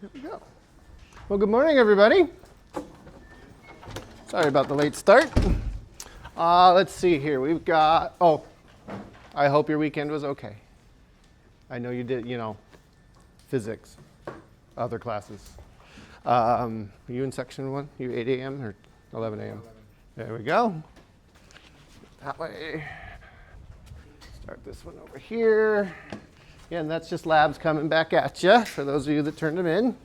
Here we go. Well, good morning, everybody. Sorry about the late start. Let's see here. We've got, I hope your weekend was okay. I know you did, physics, other classes. You in section 1? You 8 a.m. or 11 a.m.? There we go. That way. Start this one over here. Again, that's just labs coming back at you, for those of you that turned them in.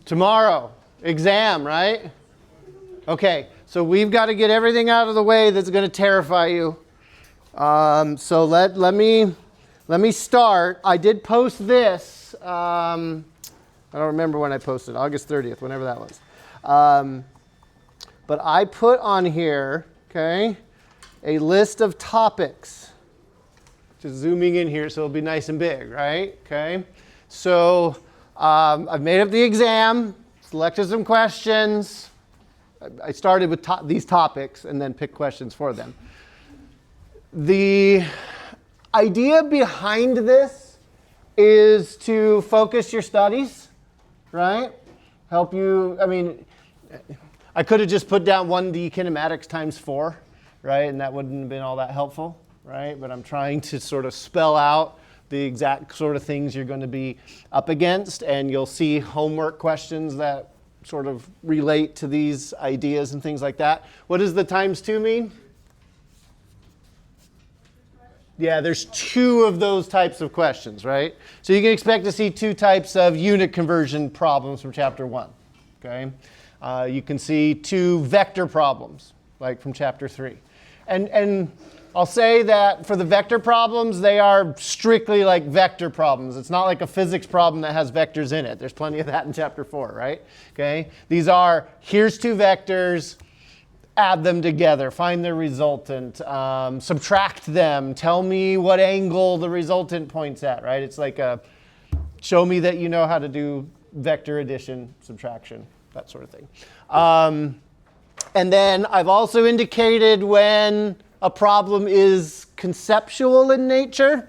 Tomorrow, exam, right? Okay, so we've got to get everything out of the way that's going to terrify you. So let me start. I did post this. I don't remember when I posted, August 30th, whenever that was. But I put on here, okay, a list of topics. Just zooming in here so it'll be nice and big, right? Okay. So I've made up the exam, selected some questions. I started with these topics and then picked questions for them. The idea behind this is to focus your studies, right? Help you, I could have just put down 1D kinematics times 4, right? And that wouldn't have been all that helpful, right? But I'm trying to sort of spell out the exact sort of things you're going to be up against, and you'll see homework questions that sort of relate to these ideas and things like that. What does the times 2 mean? Yeah, there's 2 of those types of questions, right? So you can expect to see 2 types of unit conversion problems from chapter 1, okay? You can see 2 vector problems, like from chapter 3. And I'll say that for the vector problems, they are strictly like vector problems. It's not like a physics problem that has vectors in it. There's plenty of that in chapter 4, right? Okay. These are, here's 2 vectors, add them together, find their resultant, subtract them, tell me what angle the resultant points at, right? It's like show me that you know how to do vector addition, subtraction, that sort of thing. And then I've also indicated when a problem is conceptual in nature.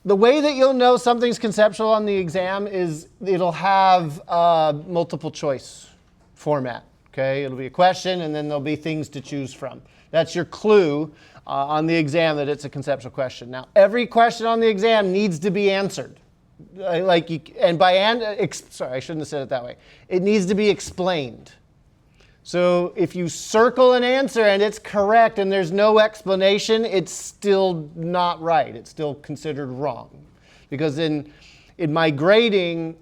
The way that you'll know something's conceptual on the exam is it'll have a multiple choice format. Okay, it'll be a question and then there'll be things to choose from. That's your clue on the exam that it's a conceptual question. Now, every question on the exam needs to be answered. Sorry, I shouldn't have said it that way. It needs to be explained. So if you circle an answer and it's correct and there's no explanation, it's still not right. It's still considered wrong. Because in my grading,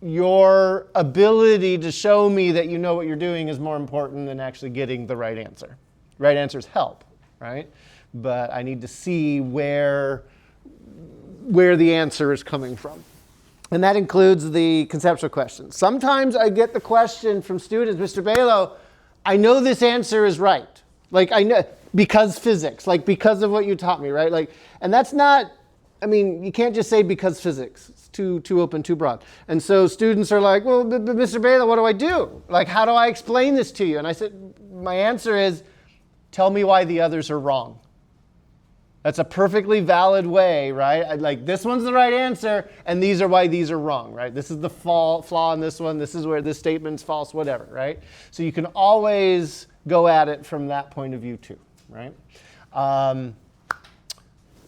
your ability to show me that you know what you're doing is more important than actually getting the right answer. Right answers help, right? But I need to see where the answer is coming from. And that includes the conceptual questions. Sometimes I get the question from students, Mr. Balogh, I know this answer is right. Like I know, because physics, like because of what you taught me, right? Like, and that's not, you can't just say because physics. It's too open, too broad. And so students are like, well, but Mr. Balogh, what do I do? Like, how do I explain this to you? And I said, my answer is, tell me why the others are wrong. That's a perfectly valid way, right? Like, this one's the right answer, and these are why these are wrong, right? This is the flaw in this one. This is where this statement's false, whatever, right? So you can always go at it from that point of view too, right?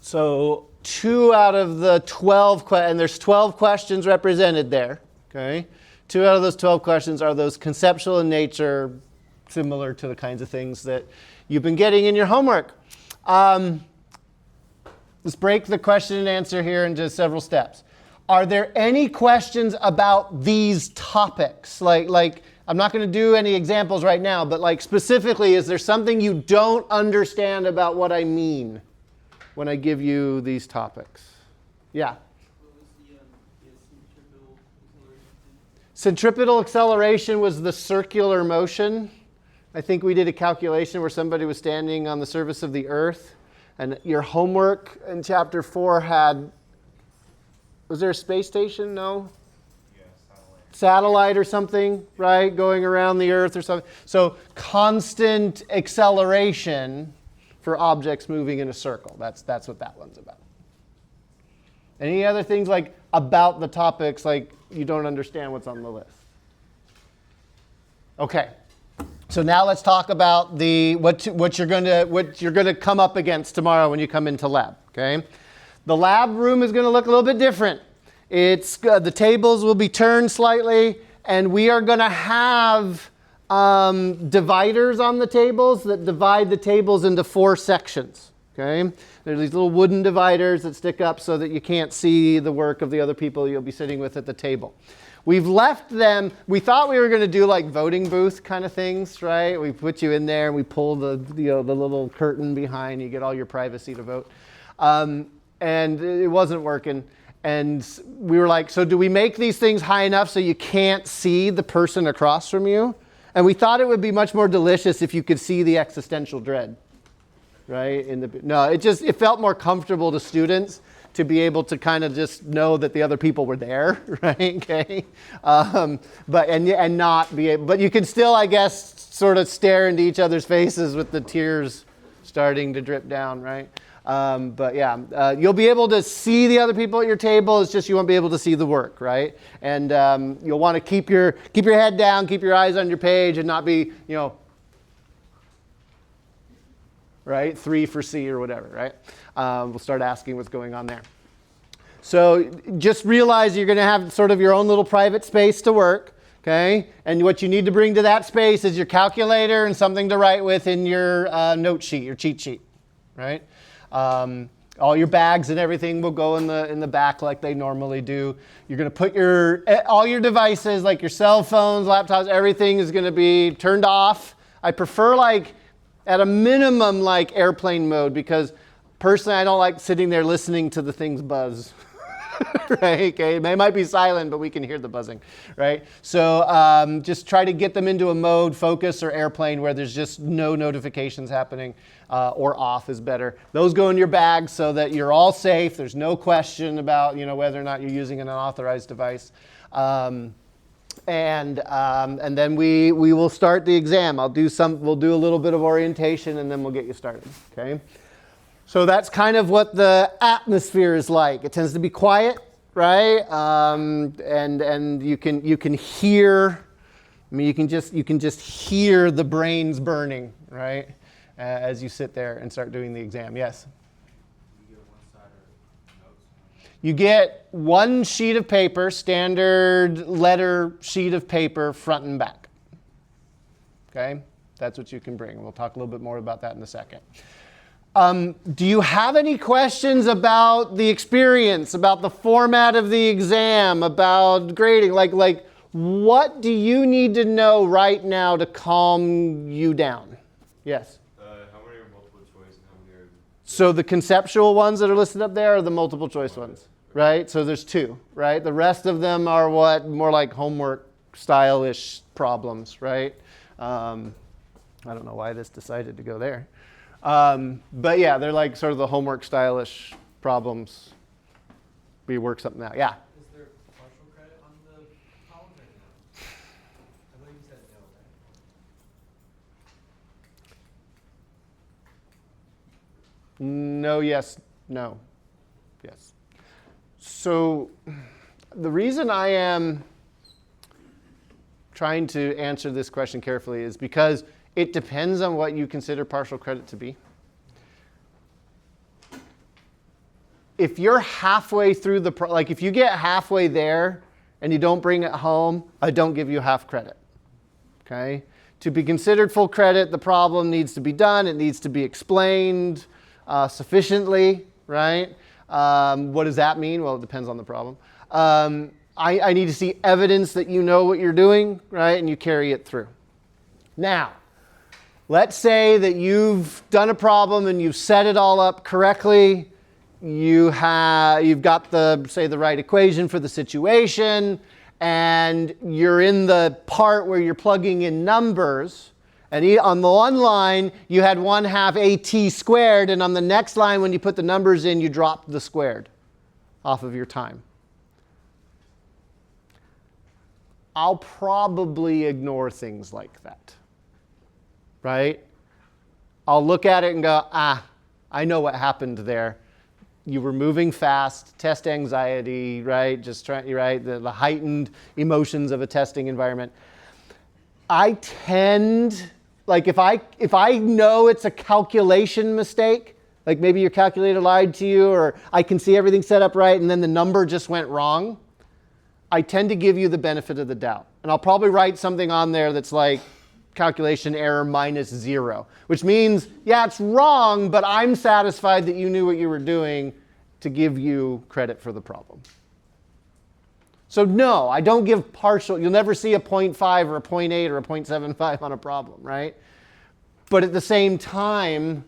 So 2 out of the 12, and there's 12 questions represented there, okay? 2 out of those 12 questions are those conceptual in nature, similar to the kinds of things that you've been getting in your homework. Let's break the question and answer here into several steps. Are there any questions about these topics? Like I'm not going to do any examples right now, but like specifically, is there something you don't understand about what I mean when I give you these topics? Yeah? What was the centripetal acceleration was the circular motion. I think we did a calculation where somebody was standing on the surface of the earth. And your homework in chapter 4 had, was there a space station? No? Yeah, satellite or something, right? Going around the earth or something. So constant acceleration for objects moving in a circle. That's what that one's about. Any other things like about the topics, like you don't understand what's on the list? Okay. So now let's talk about what you're going to come up against tomorrow when you come into lab. Okay. The lab room is going to look a little bit different. It's the tables will be turned slightly, and we are going to have dividers on the tables that divide the tables into 4 sections. Okay. There's these little wooden dividers that stick up so that you can't see the work of the other people you'll be sitting with at the table. We've left them, we thought we were going to do like voting booth kind of things, right? We put you in there and we pull the little curtain behind, you get all your privacy to vote. And it wasn't working. And we were like, so do we make these things high enough so you can't see the person across from you? And we thought it would be much more delicious if you could see the existential dread, right? No, it felt more comfortable to students to be able to kind of just know that the other people were there, right? Okay, but not be able, but you can still, I guess, sort of stare into each other's faces with the tears starting to drip down, right? But yeah, you'll be able to see the other people at your table. It's just you won't be able to see the work, right? And you'll want to keep your head down, keep your eyes on your page, and not be, right? 3 for C or whatever, right? We'll start asking what's going on there. So just realize you're going to have sort of your own little private space to work, okay? And what you need to bring to that space is your calculator and something to write with in your note sheet, your cheat sheet, right? All your bags and everything will go in the back like they normally do. You're going to put all your devices, like your cell phones, laptops, everything is going to be turned off. I prefer at a minimum, like airplane mode, because personally, I don't like sitting there listening to the things buzz, right? Okay, they might be silent, but we can hear the buzzing, right? So just try to get them into a mode, focus or airplane, where there's just no notifications happening, or off is better. Those go in your bag so that you're all safe. There's no question about whether or not you're using an unauthorized device. And then we will start the exam. We'll do a little bit of orientation, and then we'll get you started, okay? So that's kind of what the atmosphere is like. It tends to be quiet, right? And you can hear, you can just hear the brains burning, right? As you sit there and start doing the exam. Yes? You get one sheet of paper, standard letter sheet of paper, front and back. Okay? That's what you can bring. We'll talk a little bit more about that in a second. Do you have any questions about the experience, about the format of the exam, about grading? Like what do you need to know right now to calm you down? Yes? How many are multiple choice and how many are... So the conceptual ones that are listed up there are the multiple choice ones, right? So there's 2, right? The rest of them are more like homework style-ish problems, right? I don't know why this decided to go there. But yeah, they're like sort of the homework stylish problems. We work something out. Yeah? Is there partial credit on the column or no? I know you said no, right? No, yes, no. Yes. So the reason I am trying to answer this question carefully is because it depends on what you consider partial credit to be. If you're halfway through if you get halfway there and you don't bring it home, I don't give you half credit, okay? To be considered full credit, the problem needs to be done. It needs to be explained sufficiently, right? What does that mean? Well, it depends on the problem. I need to see evidence that you know what you're doing, right? And you carry it through. Now, let's say that you've done a problem and you've set it all up correctly. You've got the right equation for the situation, and you're in the part where you're plugging in numbers. And on the one line, you had 1/2 AT squared, and on the next line, when you put the numbers in, you dropped the squared off of your time. I'll probably ignore things like that, right? I'll look at it and go, I know what happened there. You were moving fast, test anxiety, right? The heightened emotions of a testing environment. I tend, like if I know it's a calculation mistake, like maybe your calculator lied to you, or I can see everything set up right and then the number just went wrong, I tend to give you the benefit of the doubt. And I'll probably write something on there that's like calculation error -0, which means, yeah, it's wrong, but I'm satisfied that you knew what you were doing to give you credit for the problem. So no, I don't give partial. You'll never see a 0.5 or a 0.8 or a 0.75 on a problem, right? But at the same time,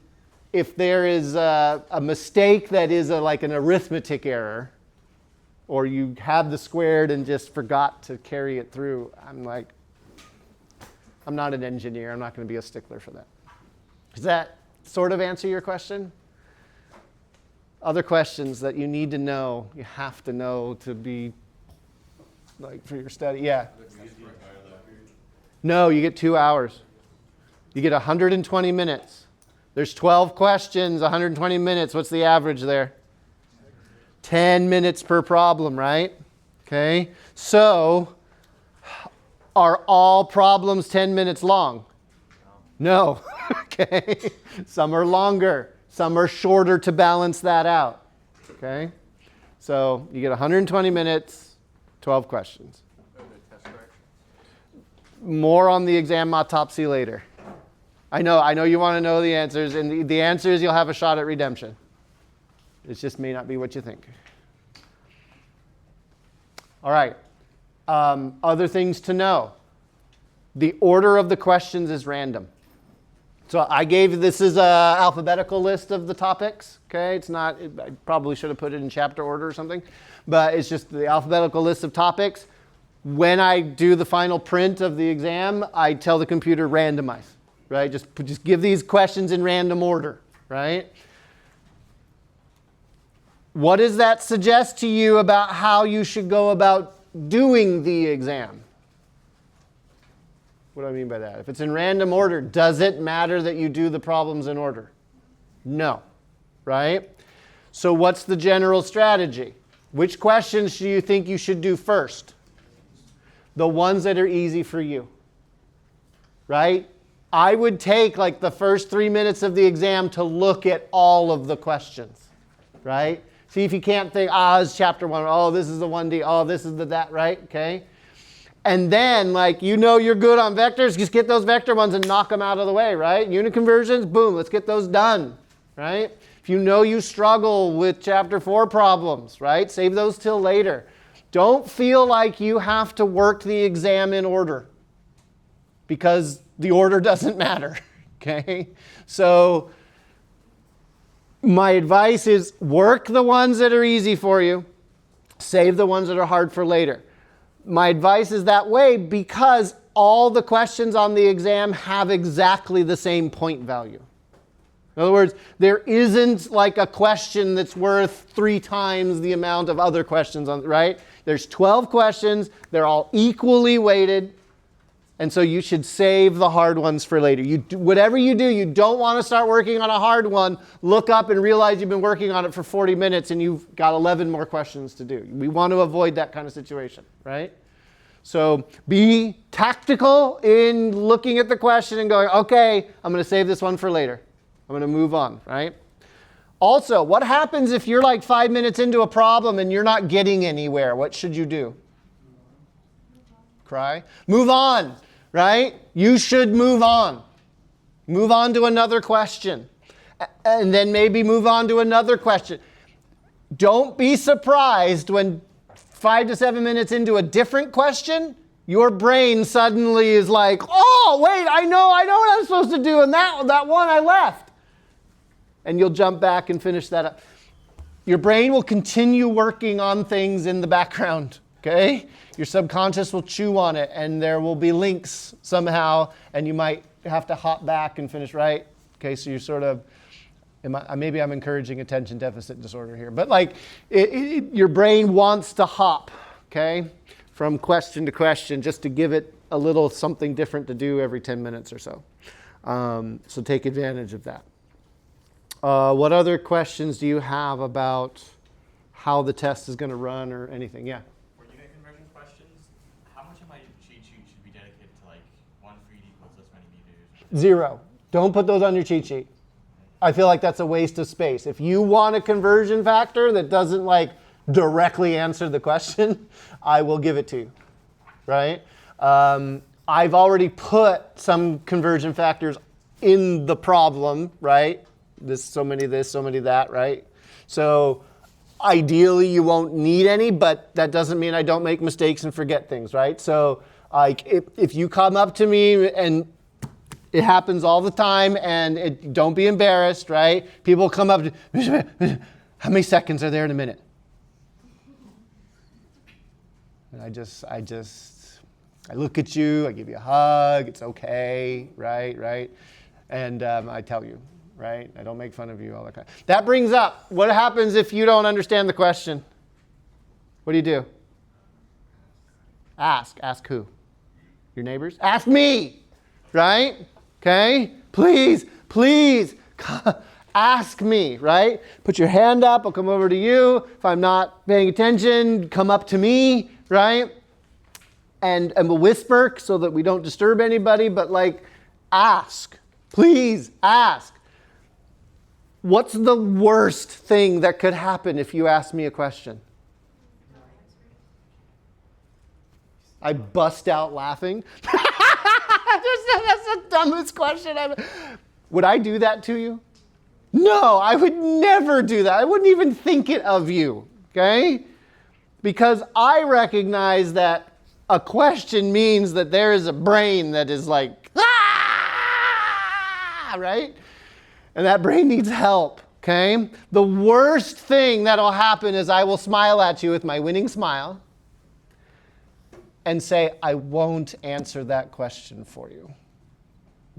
if there is a mistake that is like an arithmetic error, or you have the squared and just forgot to carry it through, I'm like, I'm not an engineer. I'm not going to be a stickler for that. Does that sort of answer your question? Other questions that you need to know, you have to know to be like for your study? Yeah. No, you get 2 hours. You get 120 minutes. There's 12 questions, 120 minutes. What's the average there? 10 minutes per problem, right? Okay. So, are all problems 10 minutes long? No. Okay. Some are longer. Some are shorter to balance that out. Okay. So, you get 120 minutes, 12 questions. More on the exam autopsy later. I know you want to know the answers, and the answer is you'll have a shot at redemption. It just may not be what you think. All right. Other things to know. The order of the questions is random. So this is an alphabetical list of the topics. Okay, it's not, I probably should have put it in chapter order or something, but it's just the alphabetical list of topics. When I do the final print of the exam, I tell the computer randomize, right? Just give these questions in random order, right? What does that suggest to you about how you should go about doing the exam? What do I mean by that? If it's in random order, does it matter that you do the problems in order? No, right? So what's the general strategy? Which questions do you think you should do first? The ones that are easy for you, right? I would take like the first 3 minutes of the exam to look at all of the questions, right? See if you can't think, this is chapter 1, oh, this is the 1D, oh, this is the that, right? Okay. And then, like, you're good on vectors, just get those vector ones and knock them out of the way, right? Unit conversions, boom, let's get those done, right? If you struggle with chapter 4 problems, right? Save those till later. Don't feel like you have to work the exam in order, because the order doesn't matter, okay? So my advice is work the ones that are easy for you, save the ones that are hard for later. My advice is that way because all the questions on the exam have exactly the same point value. In other words, there isn't like a question that's worth 3 times the amount of other questions on, right? There's 12 questions, they're all equally weighted, and so you should save the hard ones for later. Whatever you do, you don't want to start working on a hard one, look up and realize you've been working on it for 40 minutes and you've got 11 more questions to do. We want to avoid that kind of situation, right? So be tactical in looking at the question and going, okay, I'm going to save this one for later. I'm going to move on, right? Also, what happens if you're like 5 minutes into a problem and you're not getting anywhere? What should you do? Cry? Move on, right? You should move on. Move on to another question. And then maybe move on to another question. Don't be surprised when 5 to 7 minutes into a different question, your brain suddenly is like, oh, wait, I know what I'm supposed to do, and that one I left. And you'll jump back and finish that up. Your brain will continue working on things in the background, okay? Your subconscious will chew on it, and there will be links somehow, and you might have to hop back and finish, right? Okay, so you're sort of, maybe I'm encouraging attention deficit disorder here, but like your brain wants to hop, okay, from question to question just to give it a little something different to do every 10 minutes or so. So take advantage of that. What other questions do you have about how the test is going to run or anything? Yeah. For unit conversion questions, how much of my cheat sheet should be dedicated to like 1 feet equals this many meters? 0. Don't put those on your cheat sheet. I feel like that's a waste of space. If you want a conversion factor that doesn't like directly answer the question, I will give it to you, right? I've already put some conversion factors in the problem, right? So many that, right? So ideally you won't need any, but that doesn't mean I don't make mistakes and forget things, right? So like if you come up to me, and it happens all the time, and don't be embarrassed, right? People come up to, how many seconds are there in a minute? And I look at you, I give you a hug, it's okay, right? And I tell you, right? I don't make fun of you, all that kind. That brings up, what happens if you don't understand the question? What do? Ask. Ask who? Your neighbors? Ask me, right? Okay? Please, ask me, right? Put your hand up, I'll come over to you. If I'm not paying attention, come up to me, right? And we'll whisper so that we don't disturb anybody, but like, ask. Please ask. What's the worst thing that could happen if you ask me a question? I bust out laughing. That's the dumbest question ever. Would I do that to you? No, I would never do that. I wouldn't even think it of you, okay? Because I recognize that a question means that there is a brain that is like, right? And that brain needs help, okay? The worst thing that'll happen is I will smile at you with my winning smile and say, I won't answer that question for you.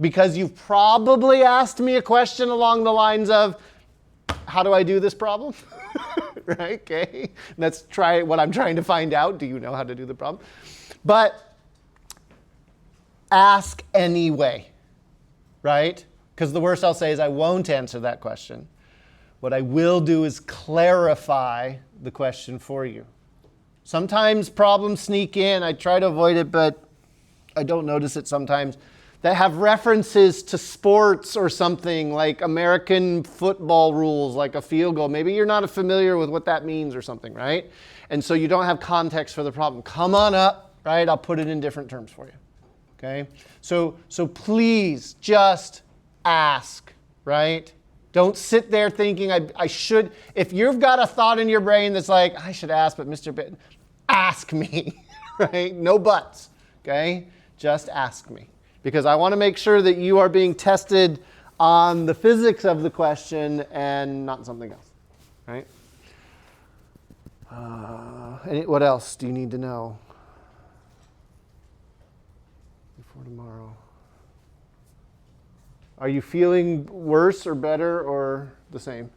Because you've probably asked me a question along the lines of, how do I do this problem? Right, okay? Let's try what I'm trying to find out. Do you know how to do the problem? But ask anyway, right? Because the worst I'll say is I won't answer that question. What I will do is clarify the question for you. Sometimes problems sneak in. I try to avoid it, but I don't notice it sometimes. That have references to sports or something like American football rules, like a field goal. Maybe you're not familiar with what that means or something, right? And so you don't have context for the problem. Come on up, right? I'll put it in different terms for you, okay? So please just ask, right? Don't sit there thinking I should. If you've got a thought in your brain that's like, I should ask, but Mr. Bitt, ask me, right? No buts, okay? Just ask me. Because I want to make sure that you are being tested on the physics of the question and not something else, right? What else do you need to know before tomorrow? Are you feeling worse or better or the same?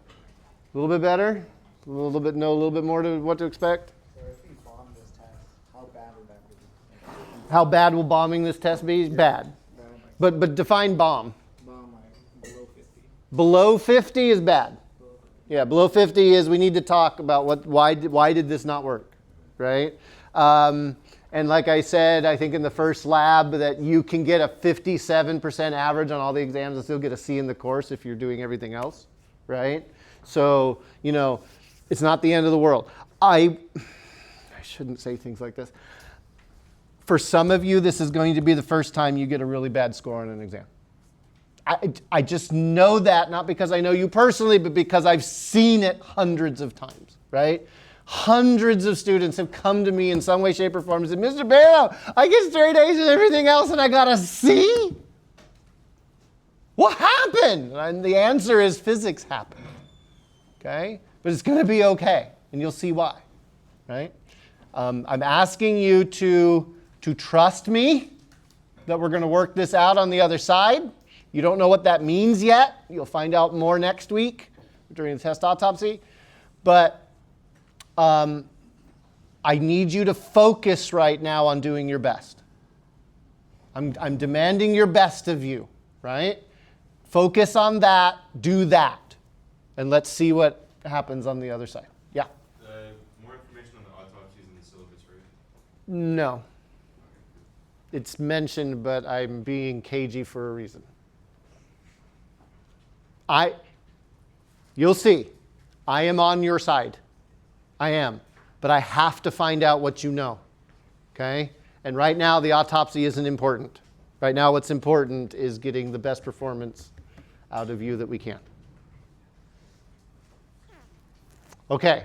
A little bit better? A little bit more to what to expect? So if we bomb this test, how bad would that be? How bad will bombing this test be? Bad. But define bomb. Bomb like below 50. Below 50 is bad. Yeah, below 50 is we need to talk about why did this not work, right? And like I said, I think in the first lab that you can get a 57% average on all the exams and still get a C in the course if you're doing everything else, right? So, it's not the end of the world. I shouldn't say things like this. For some of you, this is going to be the first time you get a really bad score on an exam. I just know that, not because I know you personally, but because I've seen it hundreds of times, right? Hundreds of students have come to me in some way, shape, or form and said, Mr. Balogh, I get straight A's and everything else and I got a C? What happened? And the answer is physics happened, okay? But it's going to be okay, and you'll see why, right? I'm asking you to trust me that we're going to work this out on the other side. You don't know what that means yet. You'll find out more next week during the test autopsy. But I need you to focus right now on doing your best. I'm demanding your best of you, right? Focus on that, do that, and let's see what happens on the other side. Yeah? More information on the autopsies in the syllabus, right? No. It's mentioned, but I'm being cagey for a reason. You'll see. I am on your side. I am. But I have to find out what you know. Okay? And right now, the autopsy isn't important. Right now, what's important is getting the best performance out of you that we can. Okay.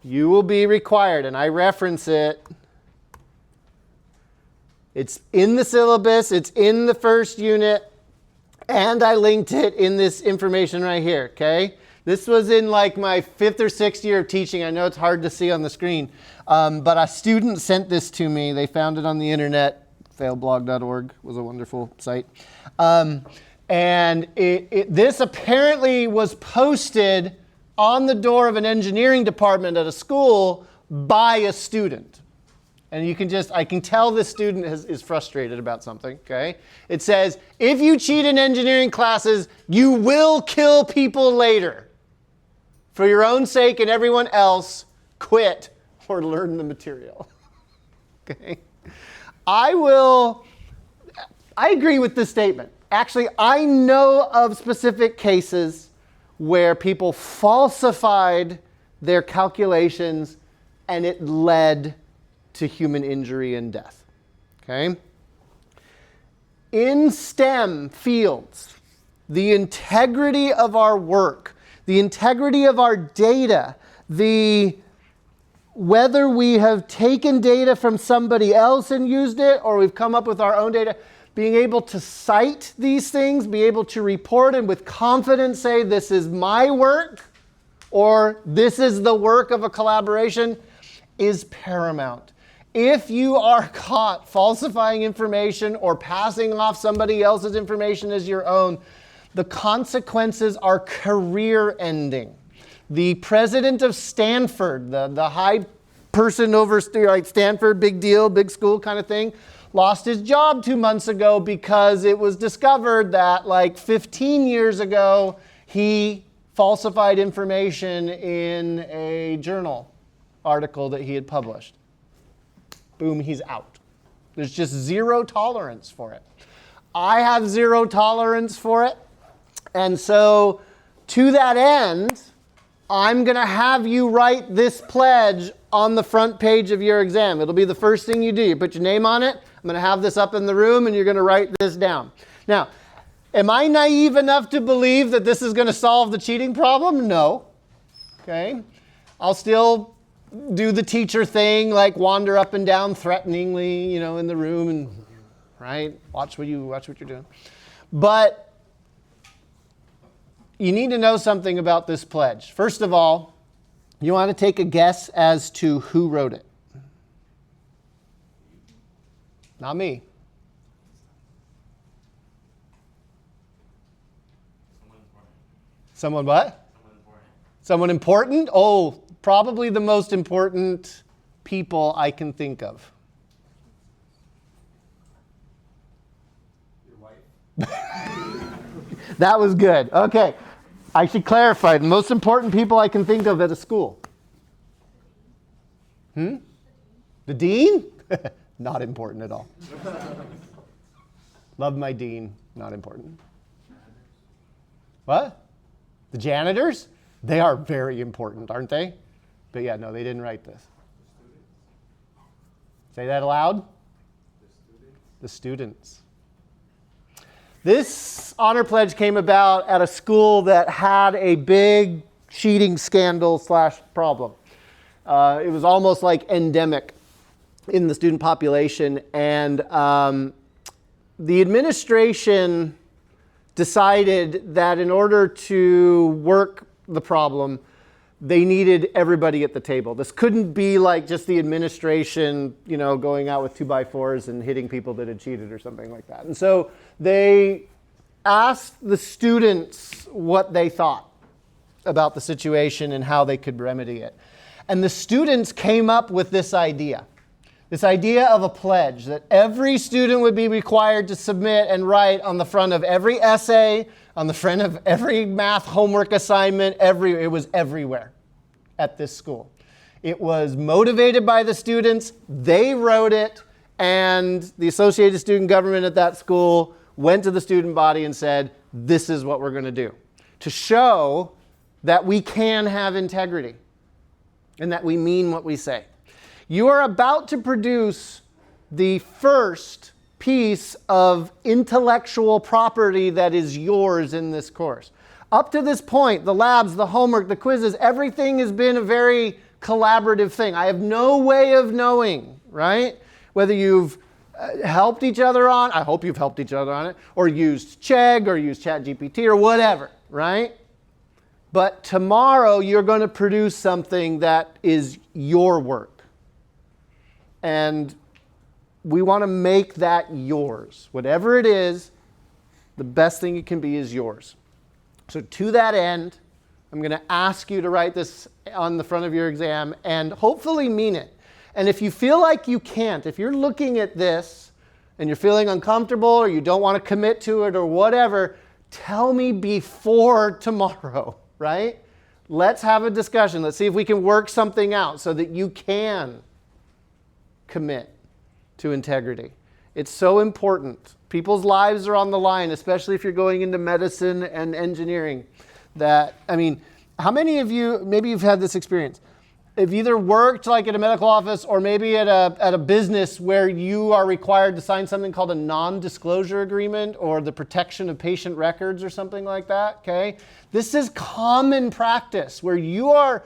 You will be required, and I reference it. It's in the syllabus, it's in the first unit, and I linked it in this information right here, okay? This was in like my 5th or 6th year of teaching. I know it's hard to see on the screen, but a student sent this to me. They found it on the internet. Failblog.org was a wonderful site. And this apparently was posted on the door of an engineering department at a school by a student. And I can tell this student is frustrated about something, okay? It says, if you cheat in engineering classes, you will kill people later. For your own sake and everyone else, quit or learn the material. Okay? I agree with this statement. Actually, I know of specific cases where people falsified their calculations and it led to human injury and death. Okay? In STEM fields, the integrity of our work, the integrity of our data, whether we have taken data from somebody else and used it or we've come up with our own data, being able to cite these things, be able to report and with confidence say this is my work or this is the work of a collaboration is paramount. If you are caught falsifying information or passing off somebody else's information as your own, the consequences are career-ending. The president of Stanford, the high person over like Stanford, big deal, big school kind of thing, lost his job 2 months ago because it was discovered that like 15 years ago, he falsified information in a journal article that he had published. Boom, he's out. There's just zero tolerance for it. I have zero tolerance for it. And so to that end, I'm going to have you write this pledge on the front page of your exam. It'll be the first thing you do. You put your name on it. I'm going to have this up in the room and you're going to write this down. Now, am I naive enough to believe that this is going to solve the cheating problem? No. Okay. I'll still do the teacher thing, like wander up and down threateningly, in the room and, right? Watch what you're doing. But you need to know something about this pledge. First of all, you want to take a guess as to who wrote it. Not me. Someone what? Someone important? Oh, probably the most important people I can think of. Your wife? That was good. Okay. I should clarify. The most important people I can think of at a school. The dean? Not important at all. Love my dean. Not important. What? The janitors? They are very important, aren't they? But yeah, no, they didn't write this. Say that aloud. The students. This honor pledge came about at a school that had a big cheating scandal / problem. It was almost like endemic in the student population. And the administration decided that in order to work the problem, they needed everybody at the table. This couldn't be like just the administration, going out with 2x4s and hitting people that had cheated or something like that. And so they asked the students what they thought about the situation and how they could remedy it. And the students came up with this idea. This idea of a pledge that every student would be required to submit and write on the front of every essay, on the front of every math homework assignment, it was everywhere at this school. It was motivated by the students, they wrote it, and the Associated Student Government at that school went to the student body and said, this is what we're going to do, to show that we can have integrity and that we mean what we say. You are about to produce the first piece of intellectual property that is yours in this course. Up to this point, the labs, the homework, the quizzes, everything has been a very collaborative thing. I have no way of knowing, right, whether you've helped each other on, I hope you've helped each other on it, or used Chegg or used ChatGPT or whatever, right? But tomorrow you're going to produce something that is your work. And we want to make that yours. Whatever it is, the best thing it can be is yours. So to that end, I'm going to ask you to write this on the front of your exam and hopefully mean it. And if you feel like you can't, if you're looking at this and you're feeling uncomfortable or you don't want to commit to it or whatever, tell me before tomorrow, right? Let's have a discussion. Let's see if we can work something out so that you can commit to integrity. It's so important. People's lives are on the line, especially if you're going into medicine and engineering. How many of you, maybe you've had this experience, have either worked like at a medical office or maybe at a business where you are required to sign something called a non-disclosure agreement or the protection of patient records or something like that, okay? This is common practice where you are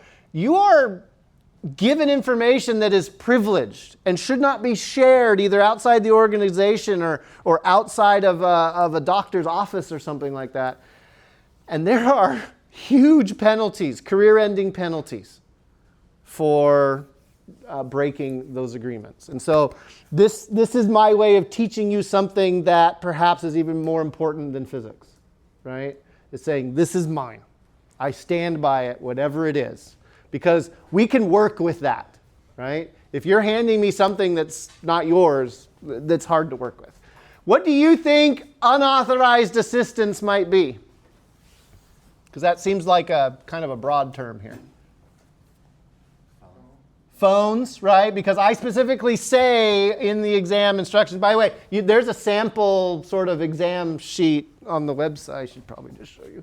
given information that is privileged and should not be shared either outside the organization or outside of a doctor's office or something like that. And there are huge penalties, career-ending penalties for breaking those agreements. And so this is my way of teaching you something that perhaps is even more important than physics, right? It's saying, this is mine. I stand by it, whatever it is. Because we can work with that, right? If you're handing me something that's not yours, that's hard to work with. What do you think unauthorized assistance might be? Because that seems like a kind of a broad term here. Phones, right? Because I specifically say in the exam instructions, by the way, there's a sample sort of exam sheet on the website. I should probably just show you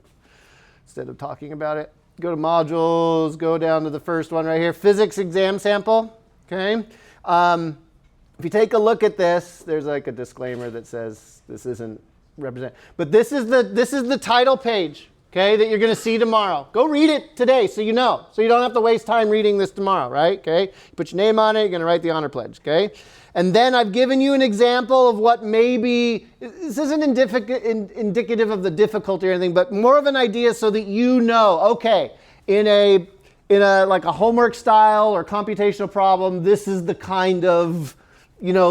instead of talking about it. Go to modules, go down to the first one right here, physics exam sample, okay? If you take a look at this, there's like a disclaimer that says this isn't represent, but this is the title page, okay, that you're going to see tomorrow. Go read it today so you know, so you don't have to waste time reading this tomorrow, right? Okay, you put your name on it, you're going to write the honor pledge, okay? And then I've given you an example of what maybe, this isn't indicative of the difficulty or anything, but more of an idea so that you know, okay, in a like a homework style or computational problem, this is the kind of,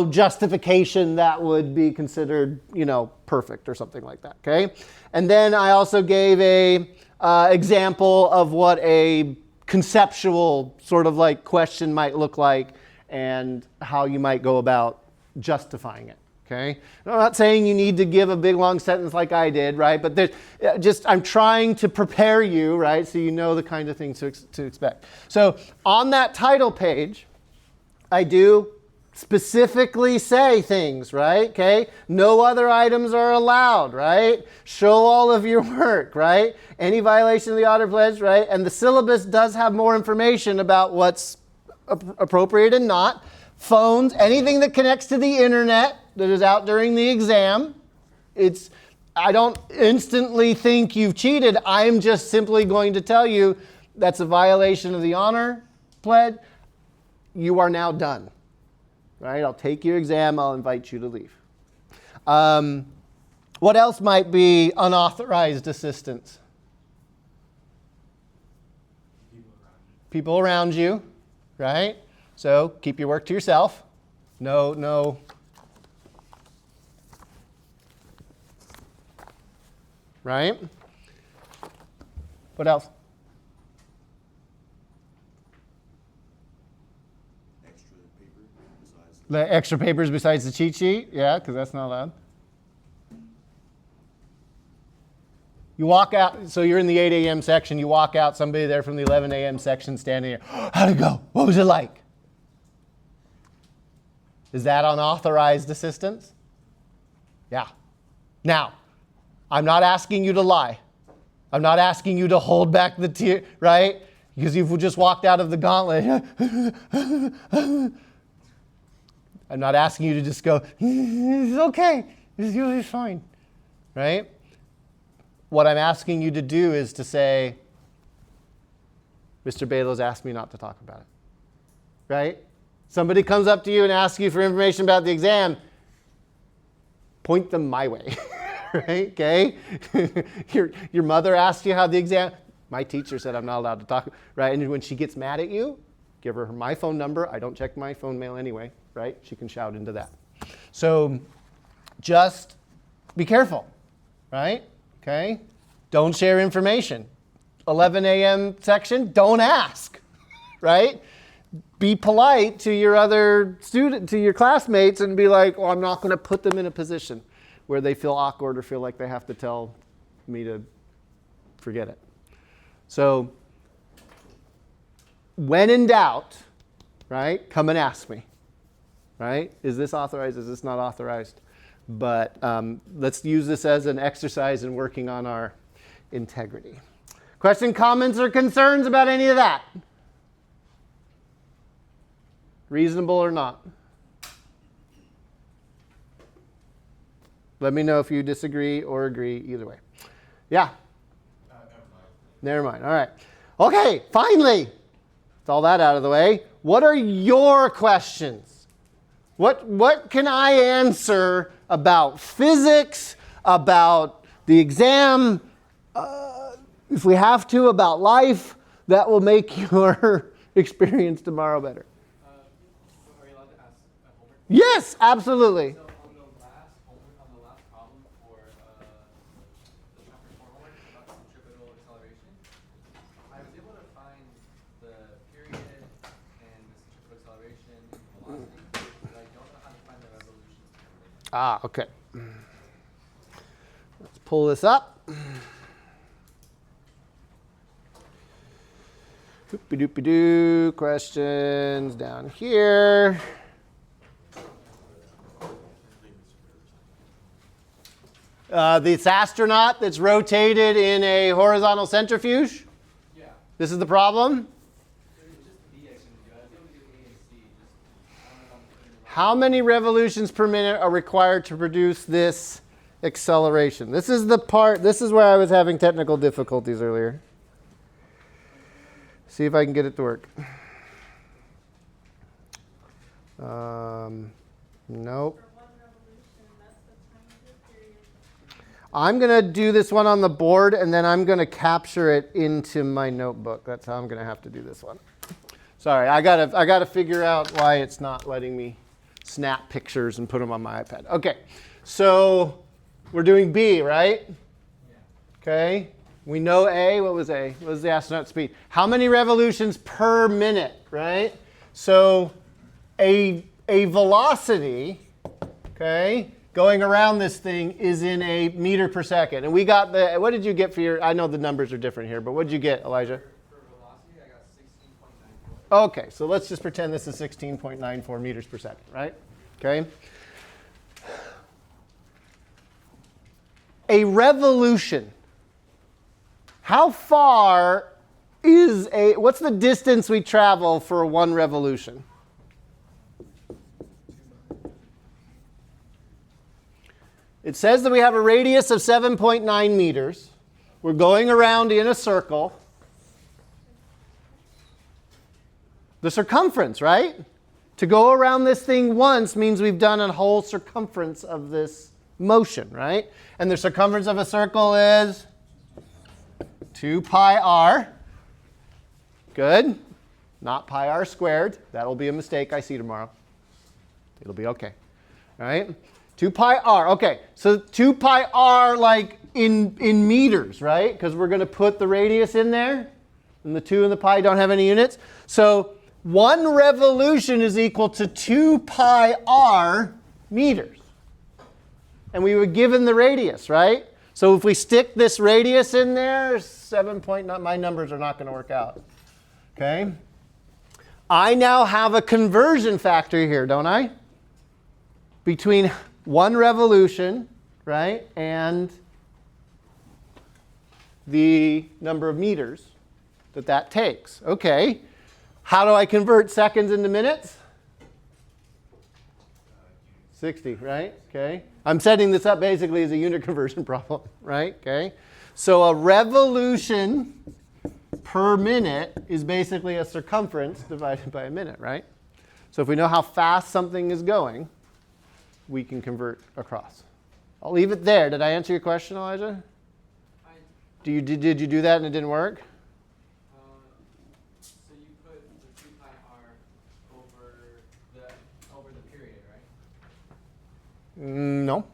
justification that would be considered, perfect or something like that, okay? And then I also gave a example of what a conceptual sort of like question might look like and how you might go about justifying it, okay? I'm not saying you need to give a big long sentence like I did, right? But I'm trying to prepare you, right? So you know the kind of things to expect. So on that title page, I do specifically say things, right? Okay? No other items are allowed, right? Show all of your work, right? Any violation of the honor pledge, right? And the syllabus does have more information about what's appropriate and not. Phones, anything that connects to the internet that is out during the exam. I don't instantly think you've cheated. I'm just simply going to tell you that's a violation of the honor pledge. You are now done. Right? I'll take your exam. I'll invite you to leave. What else might be unauthorized assistance? People around you, right? So keep your work to yourself. No. Right? What else? Extra paper besides The extra papers besides the cheat sheet? Yeah, because that's not allowed. You walk out, so you're in the 8 a.m. section, you walk out, somebody there from the 11 a.m. section standing here. How'd it go? What was it like? Is that unauthorized assistance? Yeah. Now, I'm not asking you to lie. I'm not asking you to hold back the tear, right? Because if you just walked out of the gauntlet, I'm not asking you to just go, it's okay, it's fine, right? What I'm asking you to do is to say, Mr. Balogh's asked me not to talk about it, right? Somebody comes up to you and asks you for information about the exam, point them my way, right? Okay? your mother asked you how the exam, my teacher said I'm not allowed to talk, right? And when she gets mad at you, give her my phone number. I don't check my phone mail anyway, right? She can shout into that. So just be careful, right? Okay? Don't share information. 11 a.m. section, don't ask, right? Be polite to your other student, to your classmates, and be like, oh, I'm not going to put them in a position where they feel awkward or feel like they have to tell me to forget it. So when in doubt, right, come and ask me, right? Is this authorized? Is this not authorized? But let's use this as an exercise in working on our integrity. Question, comments, or concerns about any of that? Reasonable or not? Let me know if you disagree or agree, either way. Yeah? Never mind. All right. Okay, finally, with all that out of the way, what are your questions? What can I answer about physics, about the exam, if we have to, about life, that will make your experience tomorrow better? So are you allowed to ask a homework? Yes, absolutely. So on the last problem for the chapter 4 homework about centripetal acceleration, I was able to find the period and the centripetal acceleration and velocity, but I don't know how to find the revolutions. Okay. Let's pull this up. Doopy-doopy-doo. Questions down here. This astronaut that's rotated in a horizontal centrifuge. Yeah. This is the problem. It was just B I couldn't do. I was able to do A and C. I don't know if I'm putting it How many revolutions per minute are required to produce this acceleration? This is the part, this is where I was having technical difficulties earlier. See if I can get it to work. Nope. I'm going to do this one on the board, and then I'm going to capture it into my notebook. That's how I'm going to have to do this one. Sorry, I gotta figure out why it's not letting me snap pictures and put them on my iPad. Okay, so we're doing B, right? Yeah. Okay. We know A. What was A? What was the astronaut speed? How many revolutions per minute, right? So a velocity, okay, going around this thing is in a meter per second. And we got the, what did you get for your, I know the numbers are different here, but what did you get, Elijah? For velocity, I got 16.94. Okay, so let's just pretend this is 16.94 meters per second, right? Okay. A revolution. How far is what's the distance we travel for one revolution? It says that we have a radius of 7.9 meters. We're going around in a circle. The circumference, right? To go around this thing once means we've done a whole circumference of this motion, right? And the circumference of a circle is 2 pi r. Good. Not pi r squared. That'll be a mistake I see tomorrow. It'll be okay. All right? 2 pi r. Okay. So 2 pi r like in meters, right? Because we're going to put the radius in there. And the 2 and the pi don't have any units. So 1 revolution is equal to 2 pi r meters. And we were given the radius, right? So if we stick this radius in there, 7.9, my numbers are not going to work out. Okay? I now have a conversion factor here, don't I? Between 1 revolution, right, and the number of meters that takes. Okay. How do I convert seconds into minutes? 60, right? Okay. I'm setting this up basically as a unit conversion problem, right? Okay. So a revolution per minute is basically a circumference divided by a minute, right? So if we know how fast something is going, we can convert across. I'll leave it there. Did I answer your question, Elijah? Did you do that and it didn't work? So you put the 2 pi r over the period, right? No.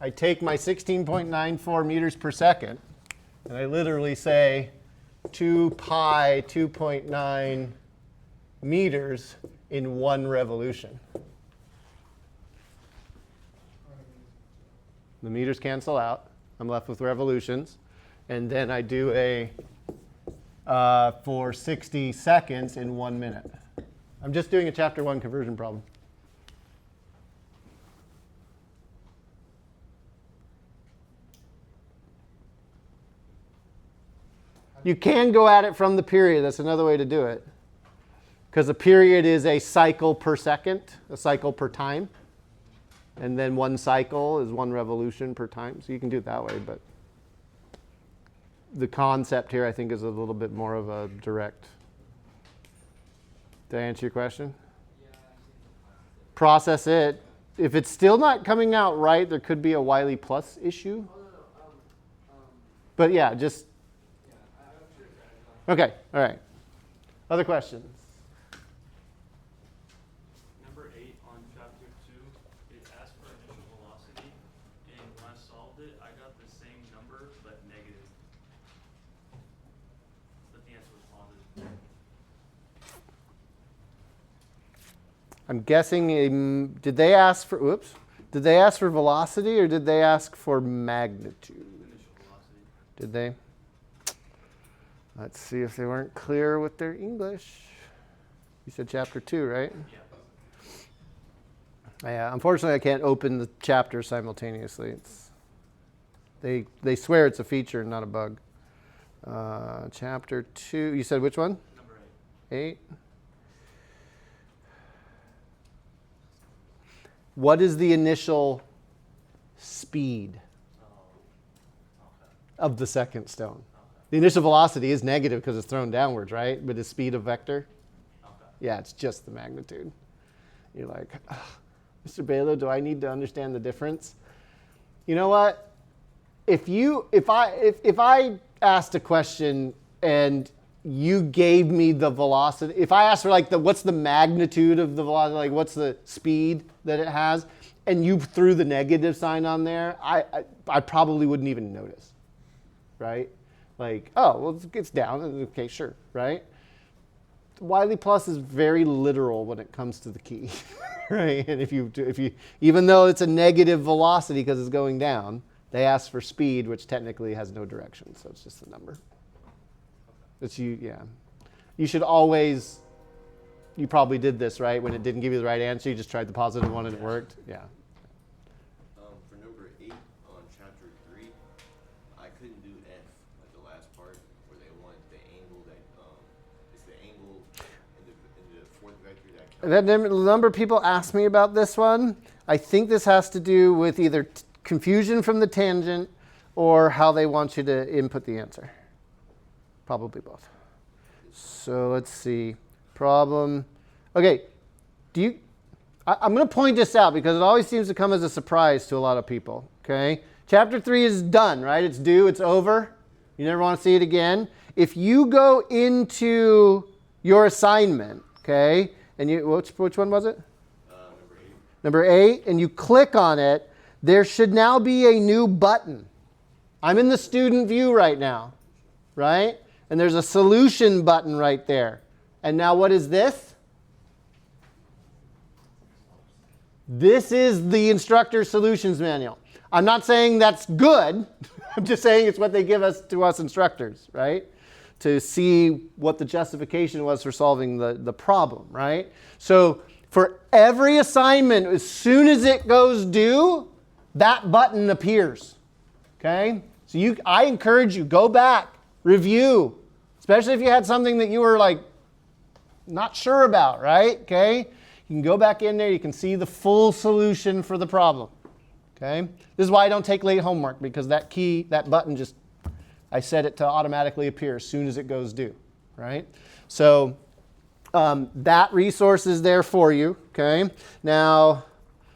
I take my 16.94 meters per second, and I literally say 2 pi 2.9 meters in 1 revolution. The meters cancel out. I'm left with revolutions. And then I do a for 60 seconds in 1 minute. I'm just doing a chapter 1 conversion problem. You can go at it from the period. That's another way to do it. Because a period is a cycle per second, a cycle per time. And then 1 cycle is 1 revolution per time. So you can do it that way. But the concept here, I think, is a little bit more of a direct. Did I answer your question? Yeah, I see. Process it. If it's still not coming out right, there could be a Wiley plus issue. Oh, no. But yeah, just. Yeah, I'm sure it's right. Okay, all right. Other questions? Number 8 on chapter 2, it asked for initial velocity, and when I solved it, I got the same number but negative. But the answer was positive. I'm guessing, did they ask for, did they ask for velocity or did they ask for magnitude? Initial velocity. Did they? Let's see if they weren't clear with their English. You said chapter 2, right? Yeah. Yeah, unfortunately I can't open the chapters simultaneously. They swear it's a feature, not a bug. Chapter 2, you said which one? Number 8. 8. What is the initial speed of the second stone? The initial velocity is negative because it's thrown downwards, right? But is speed a vector? Yeah, it's just the magnitude. You're like, Mr. Balogh, do I need to understand the difference? You know what? If I asked a question and you gave me the velocity, if I asked for like what's the magnitude of the velocity, like what's the speed that it has, and you threw the negative sign on there, I probably wouldn't even notice, right? Like, oh, well, it's down. Okay, sure, right? Wiley plus is very literal when it comes to the key, right? And if you, even though it's a negative velocity because it's going down, they ask for speed, which technically has no direction, so it's just a number. It's yeah. You should always. You probably did this, right? When it didn't give you the right answer, you just tried the positive one and it worked. Yeah. For number 8 on chapter 3, I couldn't do F, like the last part, where they want the angle that it's the angle in the fourth vector that counts. A number of people ask me about this one. I think this has to do with either confusion from the tangent or how they want you to input the answer. Probably both. So let's see. Problem. Okay. I'm going to point this out because it always seems to come as a surprise to a lot of people. Okay. Chapter 3 is done, right? It's due. It's over. You never want to see it again. If you go into your assignment, okay, and which one was it? Number 8, and you click on it, there should now be a new button. I'm in the student view right now, right? And there's a solution button right there. And now what is this? This is the instructor solutions manual. I'm not saying that's good. I'm just saying it's what they give us to us instructors, right? To see what the justification was for solving the problem, right? So for every assignment, as soon as it goes due, that button appears, okay? So I encourage you, go back, review, especially if you had something that you were like not sure about, right? Okay? You can go back in there, you can see the full solution for the problem, okay? This is why I don't take late homework, because that button just, I set it to automatically appear as soon as it goes due, right? So that resource is there for you, okay? Now,